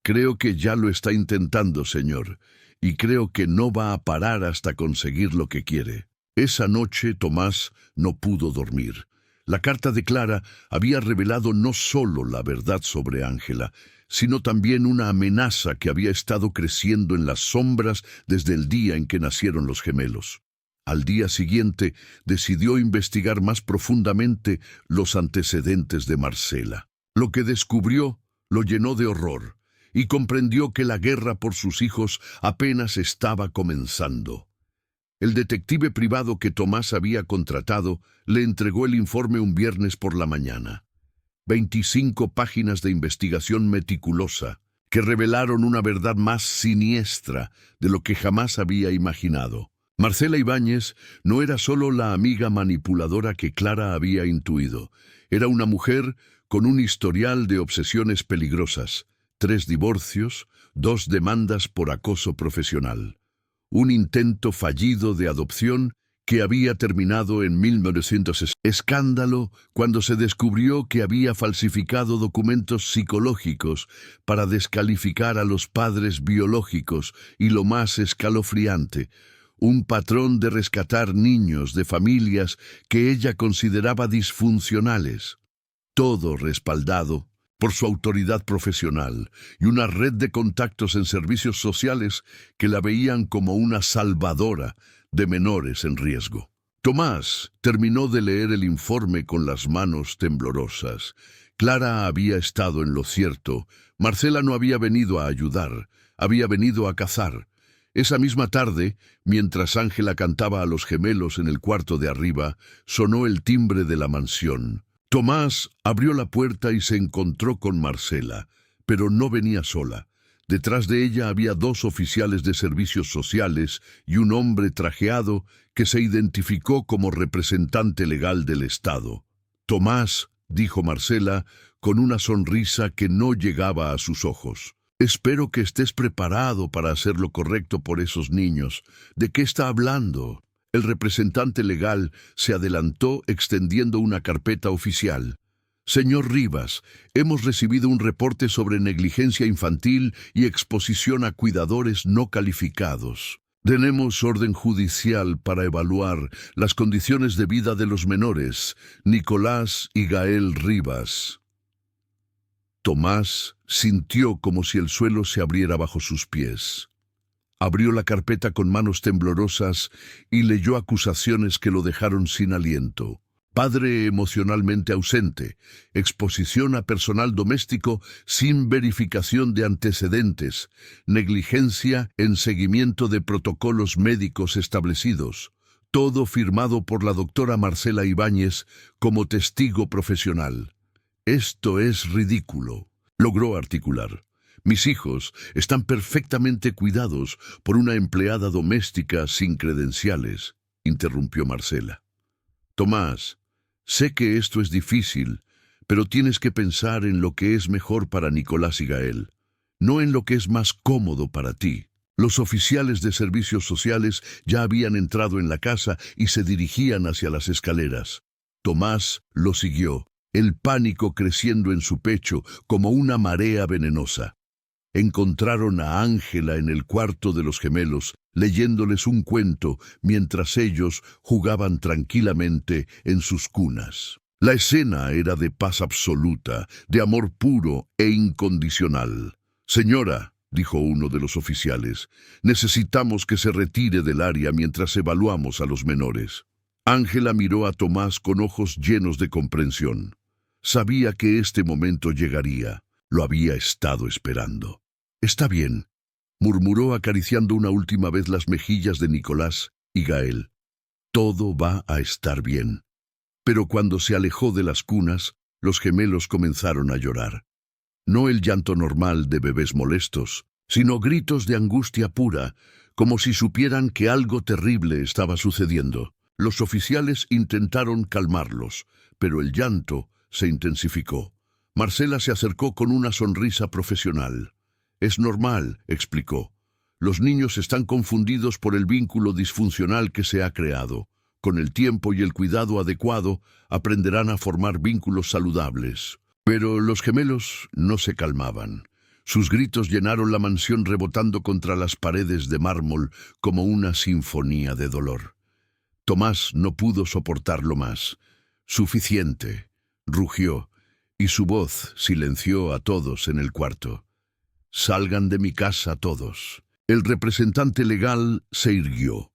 Creo que ya lo está intentando, señor, y creo que no va a parar hasta conseguir lo que quiere. Esa noche Tomás no pudo dormir. La carta de Clara había revelado no solo la verdad sobre Ángela, sino también una amenaza que había estado creciendo en las sombras desde el día en que nacieron los gemelos. Al día siguiente decidió investigar más profundamente los antecedentes de Marcela. Lo que descubrió lo llenó de horror y comprendió que la guerra por sus hijos apenas estaba comenzando. El detective privado que Tomás había contratado le entregó el informe un viernes por la mañana. 25 páginas de investigación meticulosa que revelaron una verdad más siniestra de lo que jamás había imaginado. Marcela Ibáñez no era solo la amiga manipuladora que Clara había intuido. Era una mujer con un historial de obsesiones peligrosas, 3 divorcios, 2 demandas por acoso profesional. Un intento fallido de adopción que había terminado en 1960. Escándalo cuando se descubrió que había falsificado documentos psicológicos para descalificar a los padres biológicos y lo más escalofriante, un patrón de rescatar niños de familias que ella consideraba disfuncionales. Todo respaldado por su autoridad profesional y una red de contactos en servicios sociales que la veían como una salvadora de menores en riesgo. Tomás terminó de leer el informe con las manos temblorosas. Clara había estado en lo cierto. Marcela no había venido a ayudar, había venido a cazar. Esa misma tarde, mientras Ángela cantaba a los gemelos en el cuarto de arriba, sonó el timbre de la mansión. Tomás abrió la puerta y se encontró con Marcela, pero no venía sola. Detrás de ella había 2 oficiales de servicios sociales y un hombre trajeado que se identificó como representante legal del Estado. Tomás, dijo Marcela, con una sonrisa que no llegaba a sus ojos. Espero que estés preparado para hacer lo correcto por esos niños. ¿De qué está hablando? El representante legal se adelantó extendiendo una carpeta oficial. Señor Rivas, hemos recibido un reporte sobre negligencia infantil y exposición a cuidadores no calificados. Tenemos orden judicial para evaluar las condiciones de vida de los menores, Nicolás y Gael Rivas. Tomás sintió como si el suelo se abriera bajo sus pies. Abrió la carpeta con manos temblorosas y leyó acusaciones que lo dejaron sin aliento. Padre emocionalmente ausente, exposición a personal doméstico sin verificación de antecedentes, negligencia en seguimiento de protocolos médicos establecidos. Todo firmado por la doctora Marcela Ibáñez como testigo profesional. Esto es ridículo, logró articular. Mis hijos están perfectamente cuidados por una empleada doméstica sin credenciales, interrumpió Marcela. Tomás, sé que esto es difícil, Pero tienes que pensar en lo que es mejor para Nicolás y Gael, no en lo que es más cómodo para ti. Los oficiales de servicios sociales ya habían entrado en la casa y se dirigían hacia las escaleras. Tomás lo siguió, el pánico creciendo en su pecho como una marea venenosa. Encontraron a Ángela en el cuarto de los gemelos, leyéndoles un cuento mientras ellos jugaban tranquilamente en sus cunas. La escena era de paz absoluta, de amor puro e incondicional. «Señora», dijo uno de los oficiales, «necesitamos que se retire del área mientras evaluamos a los menores». Ángela miró a Tomás con ojos llenos de comprensión. Sabía que este momento llegaría. Lo había estado esperando. «Está bien», murmuró acariciando una última vez las mejillas de Nicolás y Gael. «Todo va a estar bien». Pero cuando se alejó de las cunas, los gemelos comenzaron a llorar. No el llanto normal de bebés molestos, sino gritos de angustia pura, como si supieran que algo terrible estaba sucediendo. Los oficiales intentaron calmarlos, pero el llanto se intensificó. Marcela se acercó con una sonrisa profesional. «Es normal», explicó. «Los niños están confundidos por el vínculo disfuncional que se ha creado. Con el tiempo y el cuidado adecuado, aprenderán a formar vínculos saludables». Pero los gemelos no se calmaban. Sus gritos llenaron la mansión rebotando contra las paredes de mármol como una sinfonía de dolor. Tomás no pudo soportarlo más. «Suficiente», rugió, y su voz silenció a todos en el cuarto. «Salgan de mi casa todos». El representante legal se irguió.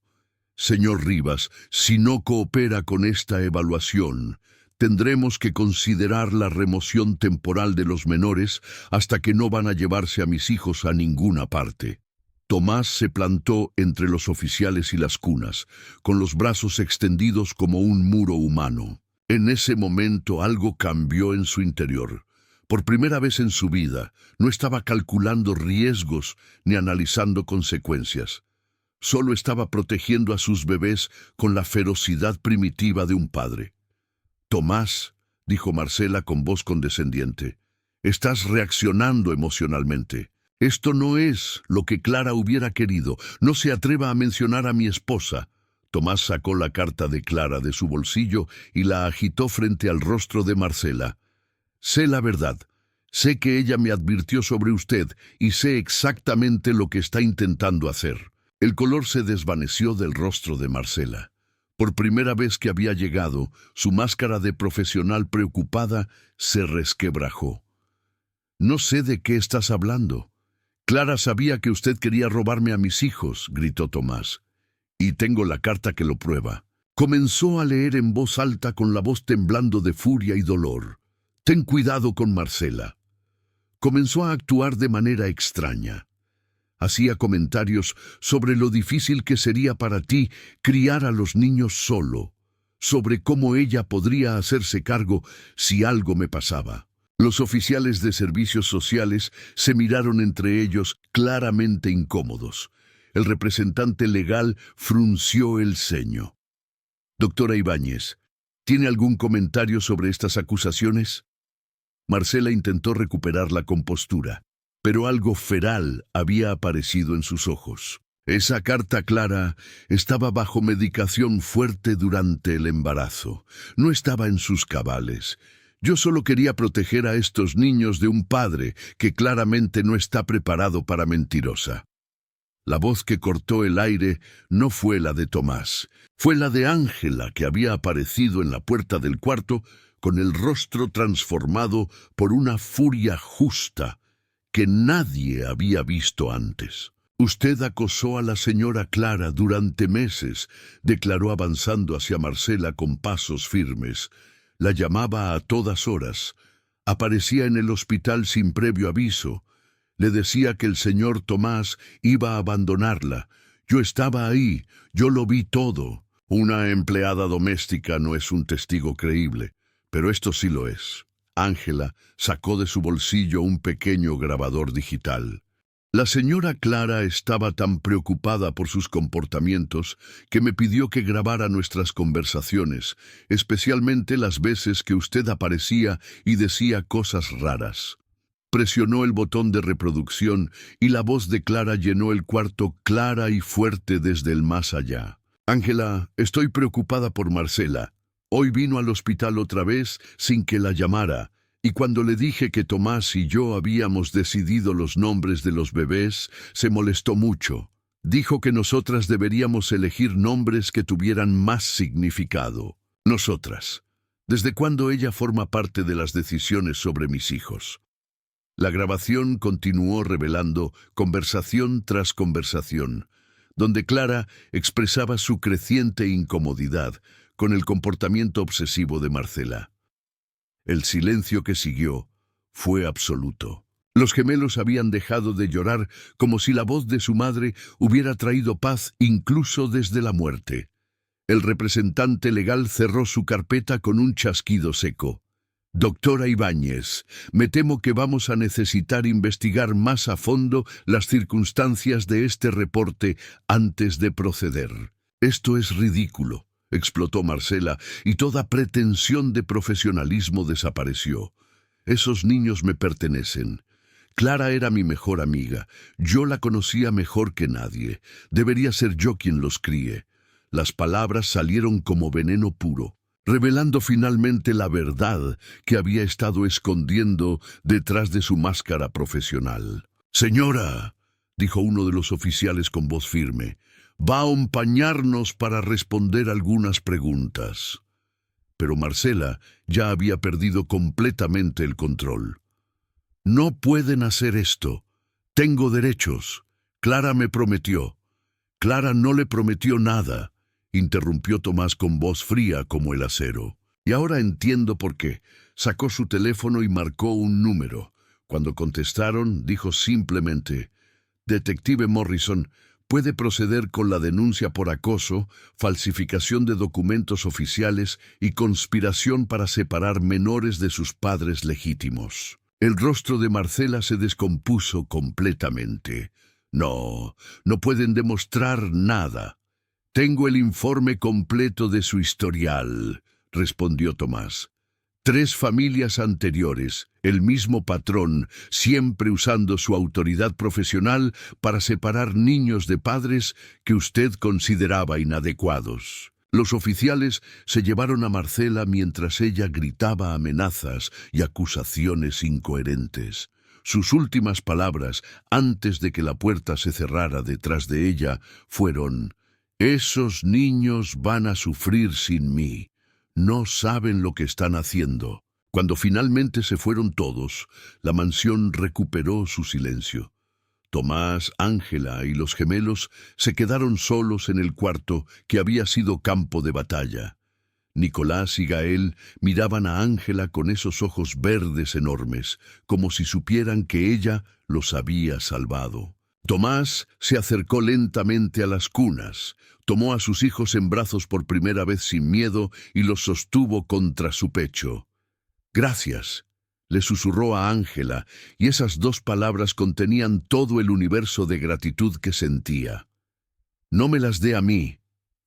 «Señor Rivas, si no coopera con esta evaluación, tendremos que considerar la remoción temporal de los menores hasta que no van a llevarse a mis hijos a ninguna parte». Tomás se plantó entre los oficiales y las cunas, con los brazos extendidos como un muro humano. En ese momento algo cambió en su interior. Por primera vez en su vida, no estaba calculando riesgos ni analizando consecuencias. Solo estaba protegiendo a sus bebés con la ferocidad primitiva de un padre. «Tomás», dijo Marcela con voz condescendiente, «estás reaccionando emocionalmente. Esto no es lo que Clara hubiera querido. No se atreva a mencionar a mi esposa». Tomás sacó la carta de Clara de su bolsillo y la agitó frente al rostro de Marcela. «Sé la verdad. Sé que ella me advirtió sobre usted y sé exactamente lo que está intentando hacer». El color se desvaneció del rostro de Marcela. Por primera vez que había llegado, su máscara de profesional preocupada se resquebrajó. «No sé de qué estás hablando». «Clara sabía que usted quería robarme a mis hijos», gritó Tomás. «Y tengo la carta que lo prueba». Comenzó a leer en voz alta con la voz temblando de furia y dolor. «Ten cuidado con Marcela». Comenzó a actuar de manera extraña. Hacía comentarios sobre lo difícil que sería para ti criar a los niños solo, sobre cómo ella podría hacerse cargo si algo me pasaba. Los oficiales de servicios sociales se miraron entre ellos claramente incómodos. El representante legal frunció el ceño. «Doctora Ibáñez, ¿tiene algún comentario sobre estas acusaciones?» Marcela intentó recuperar la compostura, pero algo feral había aparecido en sus ojos. Esa carta Clara estaba bajo medicación fuerte durante el embarazo. No estaba en sus cabales. Yo solo quería proteger a estos niños de un padre que claramente no está preparado para mentirosa. La voz que cortó el aire no fue la de Tomás. Fue la de Ángela, que había aparecido en la puerta del cuarto con el rostro transformado por una furia justa que nadie había visto antes. «Usted acosó a la señora Clara durante meses», declaró avanzando hacia Marcela con pasos firmes. «La llamaba a todas horas. Aparecía en el hospital sin previo aviso. Le decía que el señor Tomás iba a abandonarla. Yo estaba ahí, yo lo vi todo». Una empleada doméstica no es un testigo creíble, pero esto sí lo es. Ángela sacó de su bolsillo un pequeño grabador digital. La señora Clara estaba tan preocupada por sus comportamientos que me pidió que grabara nuestras conversaciones, especialmente las veces que usted aparecía y decía cosas raras. Presionó el botón de reproducción y la voz de Clara llenó el cuarto clara y fuerte desde el más allá. Ángela, estoy preocupada por Marcela. Hoy vino al hospital otra vez sin que la llamara. Y cuando le dije que Tomás y yo habíamos decidido los nombres de los bebés, se molestó mucho. Dijo que nosotras deberíamos elegir nombres que tuvieran más significado. Nosotras. ¿Desde cuándo ella forma parte de las decisiones sobre mis hijos? La grabación continuó revelando conversación tras conversación, donde Clara expresaba su creciente incomodidad con el comportamiento obsesivo de Marcela. El silencio que siguió fue absoluto. Los gemelos habían dejado de llorar como si la voz de su madre hubiera traído paz incluso desde la muerte. El representante legal cerró su carpeta con un chasquido seco. Doctora Ibáñez, me temo que vamos a necesitar investigar más a fondo las circunstancias de este reporte antes de proceder. Esto es ridículo. Explotó Marcela, y toda pretensión de profesionalismo desapareció. Esos niños me pertenecen. Clara era mi mejor amiga. Yo la conocía mejor que nadie. Debería ser yo quien los críe. Las palabras salieron como veneno puro, revelando finalmente la verdad que había estado escondiendo detrás de su máscara profesional. «Señora», dijo uno de los oficiales con voz firme, «va a acompañarnos para responder algunas preguntas». Pero Marcela ya había perdido completamente el control. «No pueden hacer esto. Tengo derechos. Clara me prometió». «Clara no le prometió nada», interrumpió Tomás con voz fría como el acero. «Y ahora entiendo por qué». Sacó su teléfono y marcó un número. Cuando contestaron, dijo simplemente: «Detective Morrison, puede proceder con la denuncia por acoso, falsificación de documentos oficiales y conspiración para separar menores de sus padres legítimos». El rostro de Marcela se descompuso completamente. «No, no pueden demostrar nada». «Tengo el informe completo de su historial», respondió Tomás. 3 familias anteriores, el mismo patrón, siempre usando su autoridad profesional para separar niños de padres que usted consideraba inadecuados. Los oficiales se llevaron a Marcela mientras ella gritaba amenazas y acusaciones incoherentes. Sus últimas palabras, antes de que la puerta se cerrara detrás de ella, fueron: «Esos niños van a sufrir sin mí. No saben lo que están haciendo». Cuando finalmente se fueron todos, la mansión recuperó su silencio. Tomás, Ángela y los gemelos se quedaron solos en el cuarto que había sido campo de batalla. Nicolás y Gael miraban a Ángela con esos ojos verdes enormes, como si supieran que ella los había salvado. Tomás se acercó lentamente a las cunas, tomó a sus hijos en brazos por primera vez sin miedo y los sostuvo contra su pecho. «Gracias», le susurró a Ángela, y esas 2 palabras contenían todo el universo de gratitud que sentía. «No me las dé a mí»,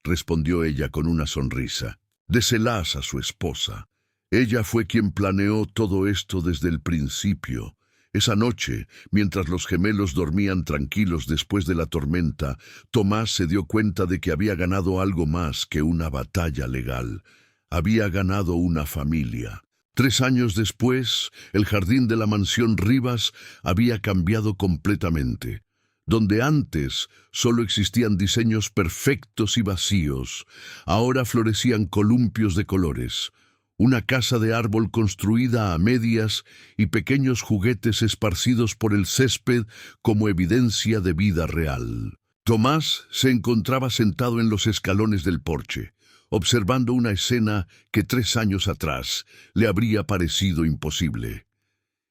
respondió ella con una sonrisa. «Déselas a su esposa. Ella fue quien planeó todo esto desde el principio». Esa noche, mientras los gemelos dormían tranquilos después de la tormenta, Tomás se dio cuenta de que había ganado algo más que una batalla legal. Había ganado una familia. 3 años después, el jardín de la mansión Rivas había cambiado completamente. Donde antes solo existían diseños perfectos y vacíos, ahora florecían columpios de colores. Una casa de árbol construida a medias y pequeños juguetes esparcidos por el césped como evidencia de vida real. Tomás se encontraba sentado en los escalones del porche, observando una escena que 3 años atrás le habría parecido imposible.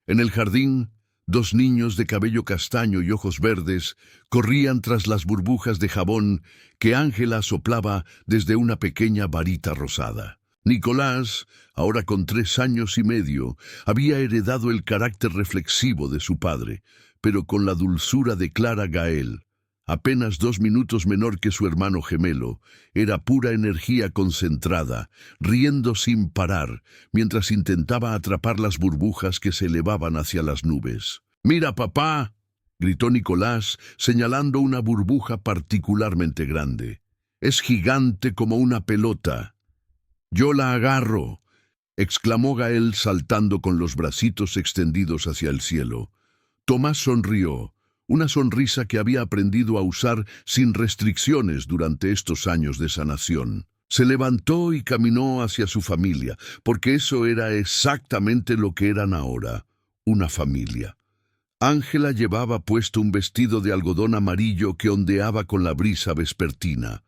En el jardín, 2 niños de cabello castaño y ojos verdes corrían tras las burbujas de jabón que Ángela soplaba desde una pequeña varita rosada. Nicolás, ahora con 3 años y medio, había heredado el carácter reflexivo de su padre, pero con la dulzura de Clara Gael. Apenas 2 minutos menor que su hermano gemelo, era pura energía concentrada, riendo sin parar, mientras intentaba atrapar las burbujas que se elevaban hacia las nubes. «¡Mira, papá!», gritó Nicolás, señalando una burbuja particularmente grande. «Es gigante como una pelota». «Yo la agarro», exclamó Gael saltando con los bracitos extendidos hacia el cielo. Tomás sonrió, una sonrisa que había aprendido a usar sin restricciones durante estos años de sanación. Se levantó y caminó hacia su familia, porque eso era exactamente lo que eran ahora, una familia. Ángela llevaba puesto un vestido de algodón amarillo que ondeaba con la brisa vespertina.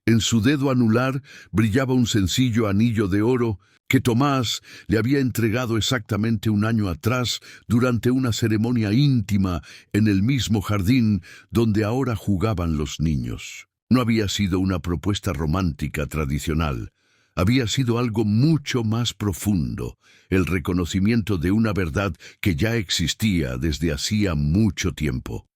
En su dedo anular brillaba un sencillo anillo de oro que Tomás le había entregado exactamente 1 año atrás durante una ceremonia íntima en el mismo jardín donde ahora jugaban los niños. No había sido una propuesta romántica tradicional. Había sido algo mucho más profundo, el reconocimiento de una verdad que ya existía desde hacía mucho tiempo.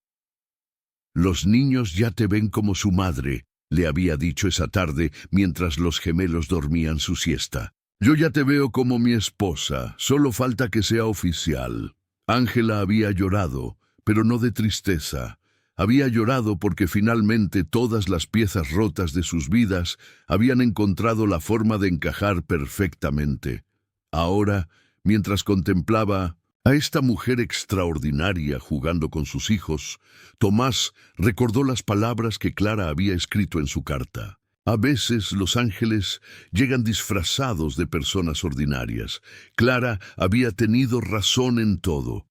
«Los niños ya te ven como su madre», le había dicho esa tarde mientras los gemelos dormían su siesta. «Yo ya te veo como mi esposa, solo falta que sea oficial». Ángela había llorado, pero no de tristeza. Había llorado porque finalmente todas las piezas rotas de sus vidas habían encontrado la forma de encajar perfectamente. Ahora, mientras contemplaba a esta mujer extraordinaria jugando con sus hijos, Tomás recordó las palabras que Clara había escrito en su carta. A veces los ángeles llegan disfrazados de personas ordinarias. Clara había tenido razón en todo.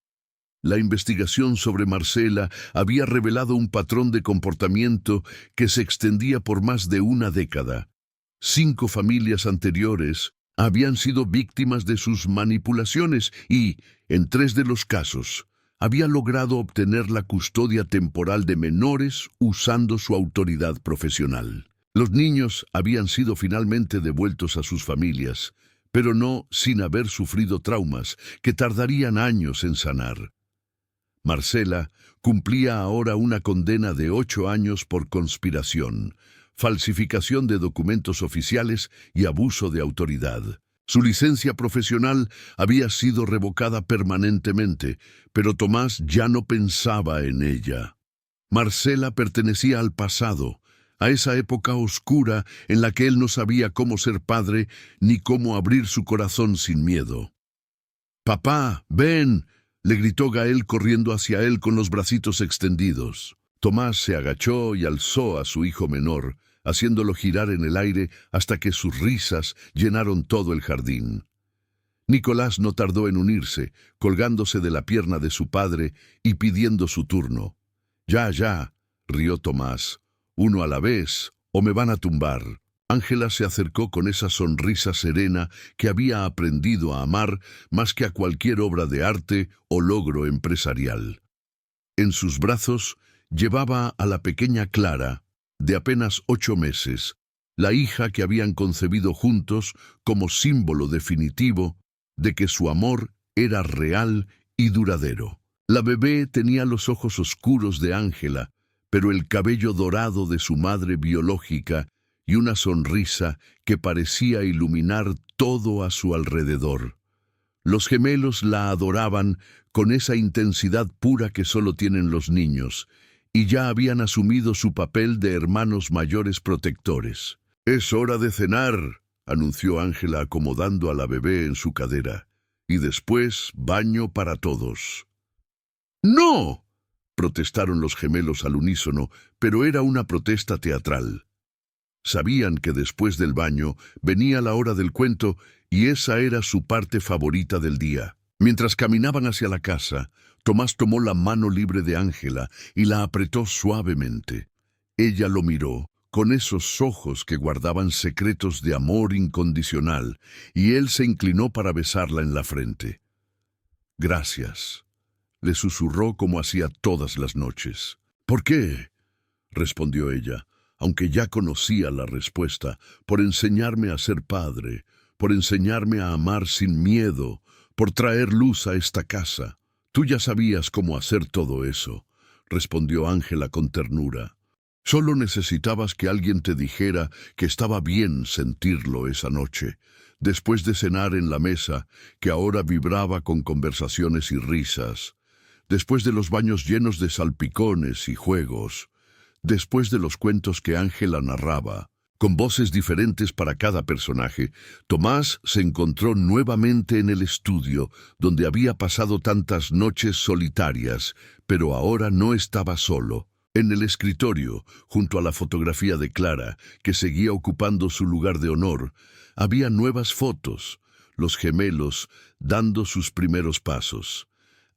La investigación sobre Marcela había revelado un patrón de comportamiento que se extendía por más de 1 década. 5 familias anteriores habían sido víctimas de sus manipulaciones y, en 3 de los casos, había logrado obtener la custodia temporal de menores usando su autoridad profesional. Los niños habían sido finalmente devueltos a sus familias, pero no sin haber sufrido traumas que tardarían años en sanar. Marcela cumplía ahora una condena de 8 años por conspiración, falsificación de documentos oficiales y abuso de autoridad. Su licencia profesional había sido revocada permanentemente, pero Tomás ya no pensaba en ella. Marcela pertenecía al pasado, a esa época oscura en la que él no sabía cómo ser padre ni cómo abrir su corazón sin miedo. «Papá, ven», le gritó Gael corriendo hacia él con los bracitos extendidos. Tomás se agachó y alzó a su hijo menor, haciéndolo girar en el aire hasta que sus risas llenaron todo el jardín. Nicolás no tardó en unirse, colgándose de la pierna de su padre y pidiendo su turno. Ya, rió Tomás. «Uno a la vez, o me van a tumbar». Ángela se acercó con esa sonrisa serena que había aprendido a amar más que a cualquier obra de arte o logro empresarial. En sus brazos llevaba a la pequeña Clara, de apenas 8 meses, la hija que habían concebido juntos como símbolo definitivo de que su amor era real y duradero. La bebé tenía los ojos oscuros de Ángela, pero el cabello dorado de su madre biológica y una sonrisa que parecía iluminar todo a su alrededor. Los gemelos la adoraban con esa intensidad pura que solo tienen los niños, y ya habían asumido su papel de hermanos mayores protectores. «Es hora de cenar», anunció Ángela acomodando a la bebé en su cadera, «y después baño para todos». «¡No!», protestaron los gemelos al unísono, pero era una protesta teatral. Sabían que después del baño venía la hora del cuento y esa era su parte favorita del día. Mientras caminaban hacia la casa, Tomás tomó la mano libre de Ángela y la apretó suavemente. Ella lo miró con esos ojos que guardaban secretos de amor incondicional y él se inclinó para besarla en la frente. «Gracias», le susurró como hacía todas las noches. «¿Por qué?», respondió ella, aunque ya conocía la respuesta. «Por enseñarme a ser padre, por enseñarme a amar sin miedo, por traer luz a esta casa. Tú ya sabías cómo hacer todo eso, respondió Ángela con ternura. Solo necesitabas que alguien te dijera que estaba bien sentirlo esa noche, después de cenar en la mesa, que ahora vibraba con conversaciones y risas, después de los baños llenos de salpicones y juegos, después de los cuentos que Ángela narraba. Con voces diferentes para cada personaje, Tomás se encontró nuevamente en el estudio, donde había pasado tantas noches solitarias, pero ahora no estaba solo. En el escritorio, junto a la fotografía de Clara, que seguía ocupando su lugar de honor, había nuevas fotos, los gemelos dando sus primeros pasos.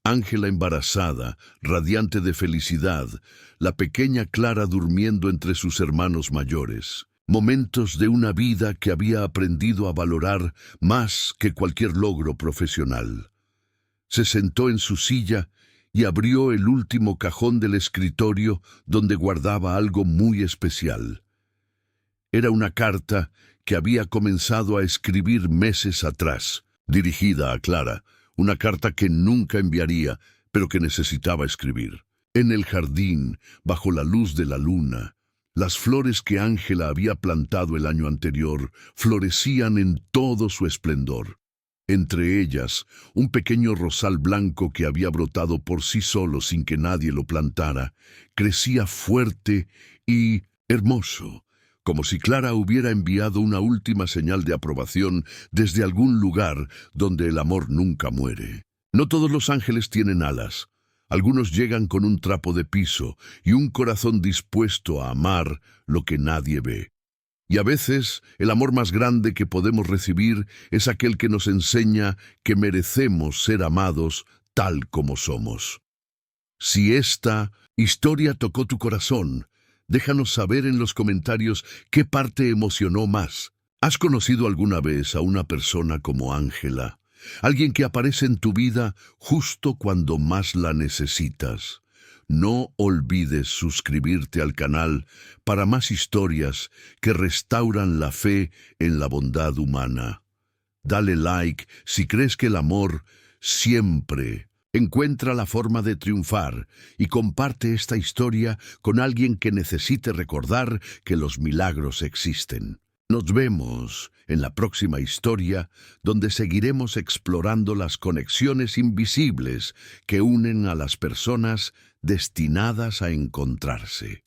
Ángela embarazada, radiante de felicidad, la pequeña Clara durmiendo entre sus hermanos mayores. Momentos de una vida que había aprendido a valorar más que cualquier logro profesional. Se sentó en su silla y abrió el último cajón del escritorio donde guardaba algo muy especial. Era una carta que había comenzado a escribir meses atrás, dirigida a Clara, una carta que nunca enviaría, pero que necesitaba escribir. En el jardín, bajo la luz de la luna, las flores que Ángela había plantado el año anterior florecían en todo su esplendor. Entre ellas, un pequeño rosal blanco que había brotado por sí solo sin que nadie lo plantara, crecía fuerte y hermoso, como si Clara hubiera enviado una última señal de aprobación desde algún lugar donde el amor nunca muere. No todos los ángeles tienen alas. Algunos llegan con un trapo de piso y un corazón dispuesto a amar lo que nadie ve. Y a veces, el amor más grande que podemos recibir es aquel que nos enseña que merecemos ser amados tal como somos. Si esta historia tocó tu corazón, déjanos saber en los comentarios qué parte emocionó más. ¿Has conocido alguna vez a una persona como Ángela? Alguien que aparece en tu vida justo cuando más la necesitas. No olvides suscribirte al canal para más historias que restauran la fe en la bondad humana. Dale like si crees que el amor siempre encuentra la forma de triunfar y comparte esta historia con alguien que necesite recordar que los milagros existen. Nos vemos en la próxima historia, donde seguiremos explorando las conexiones invisibles que unen a las personas destinadas a encontrarse.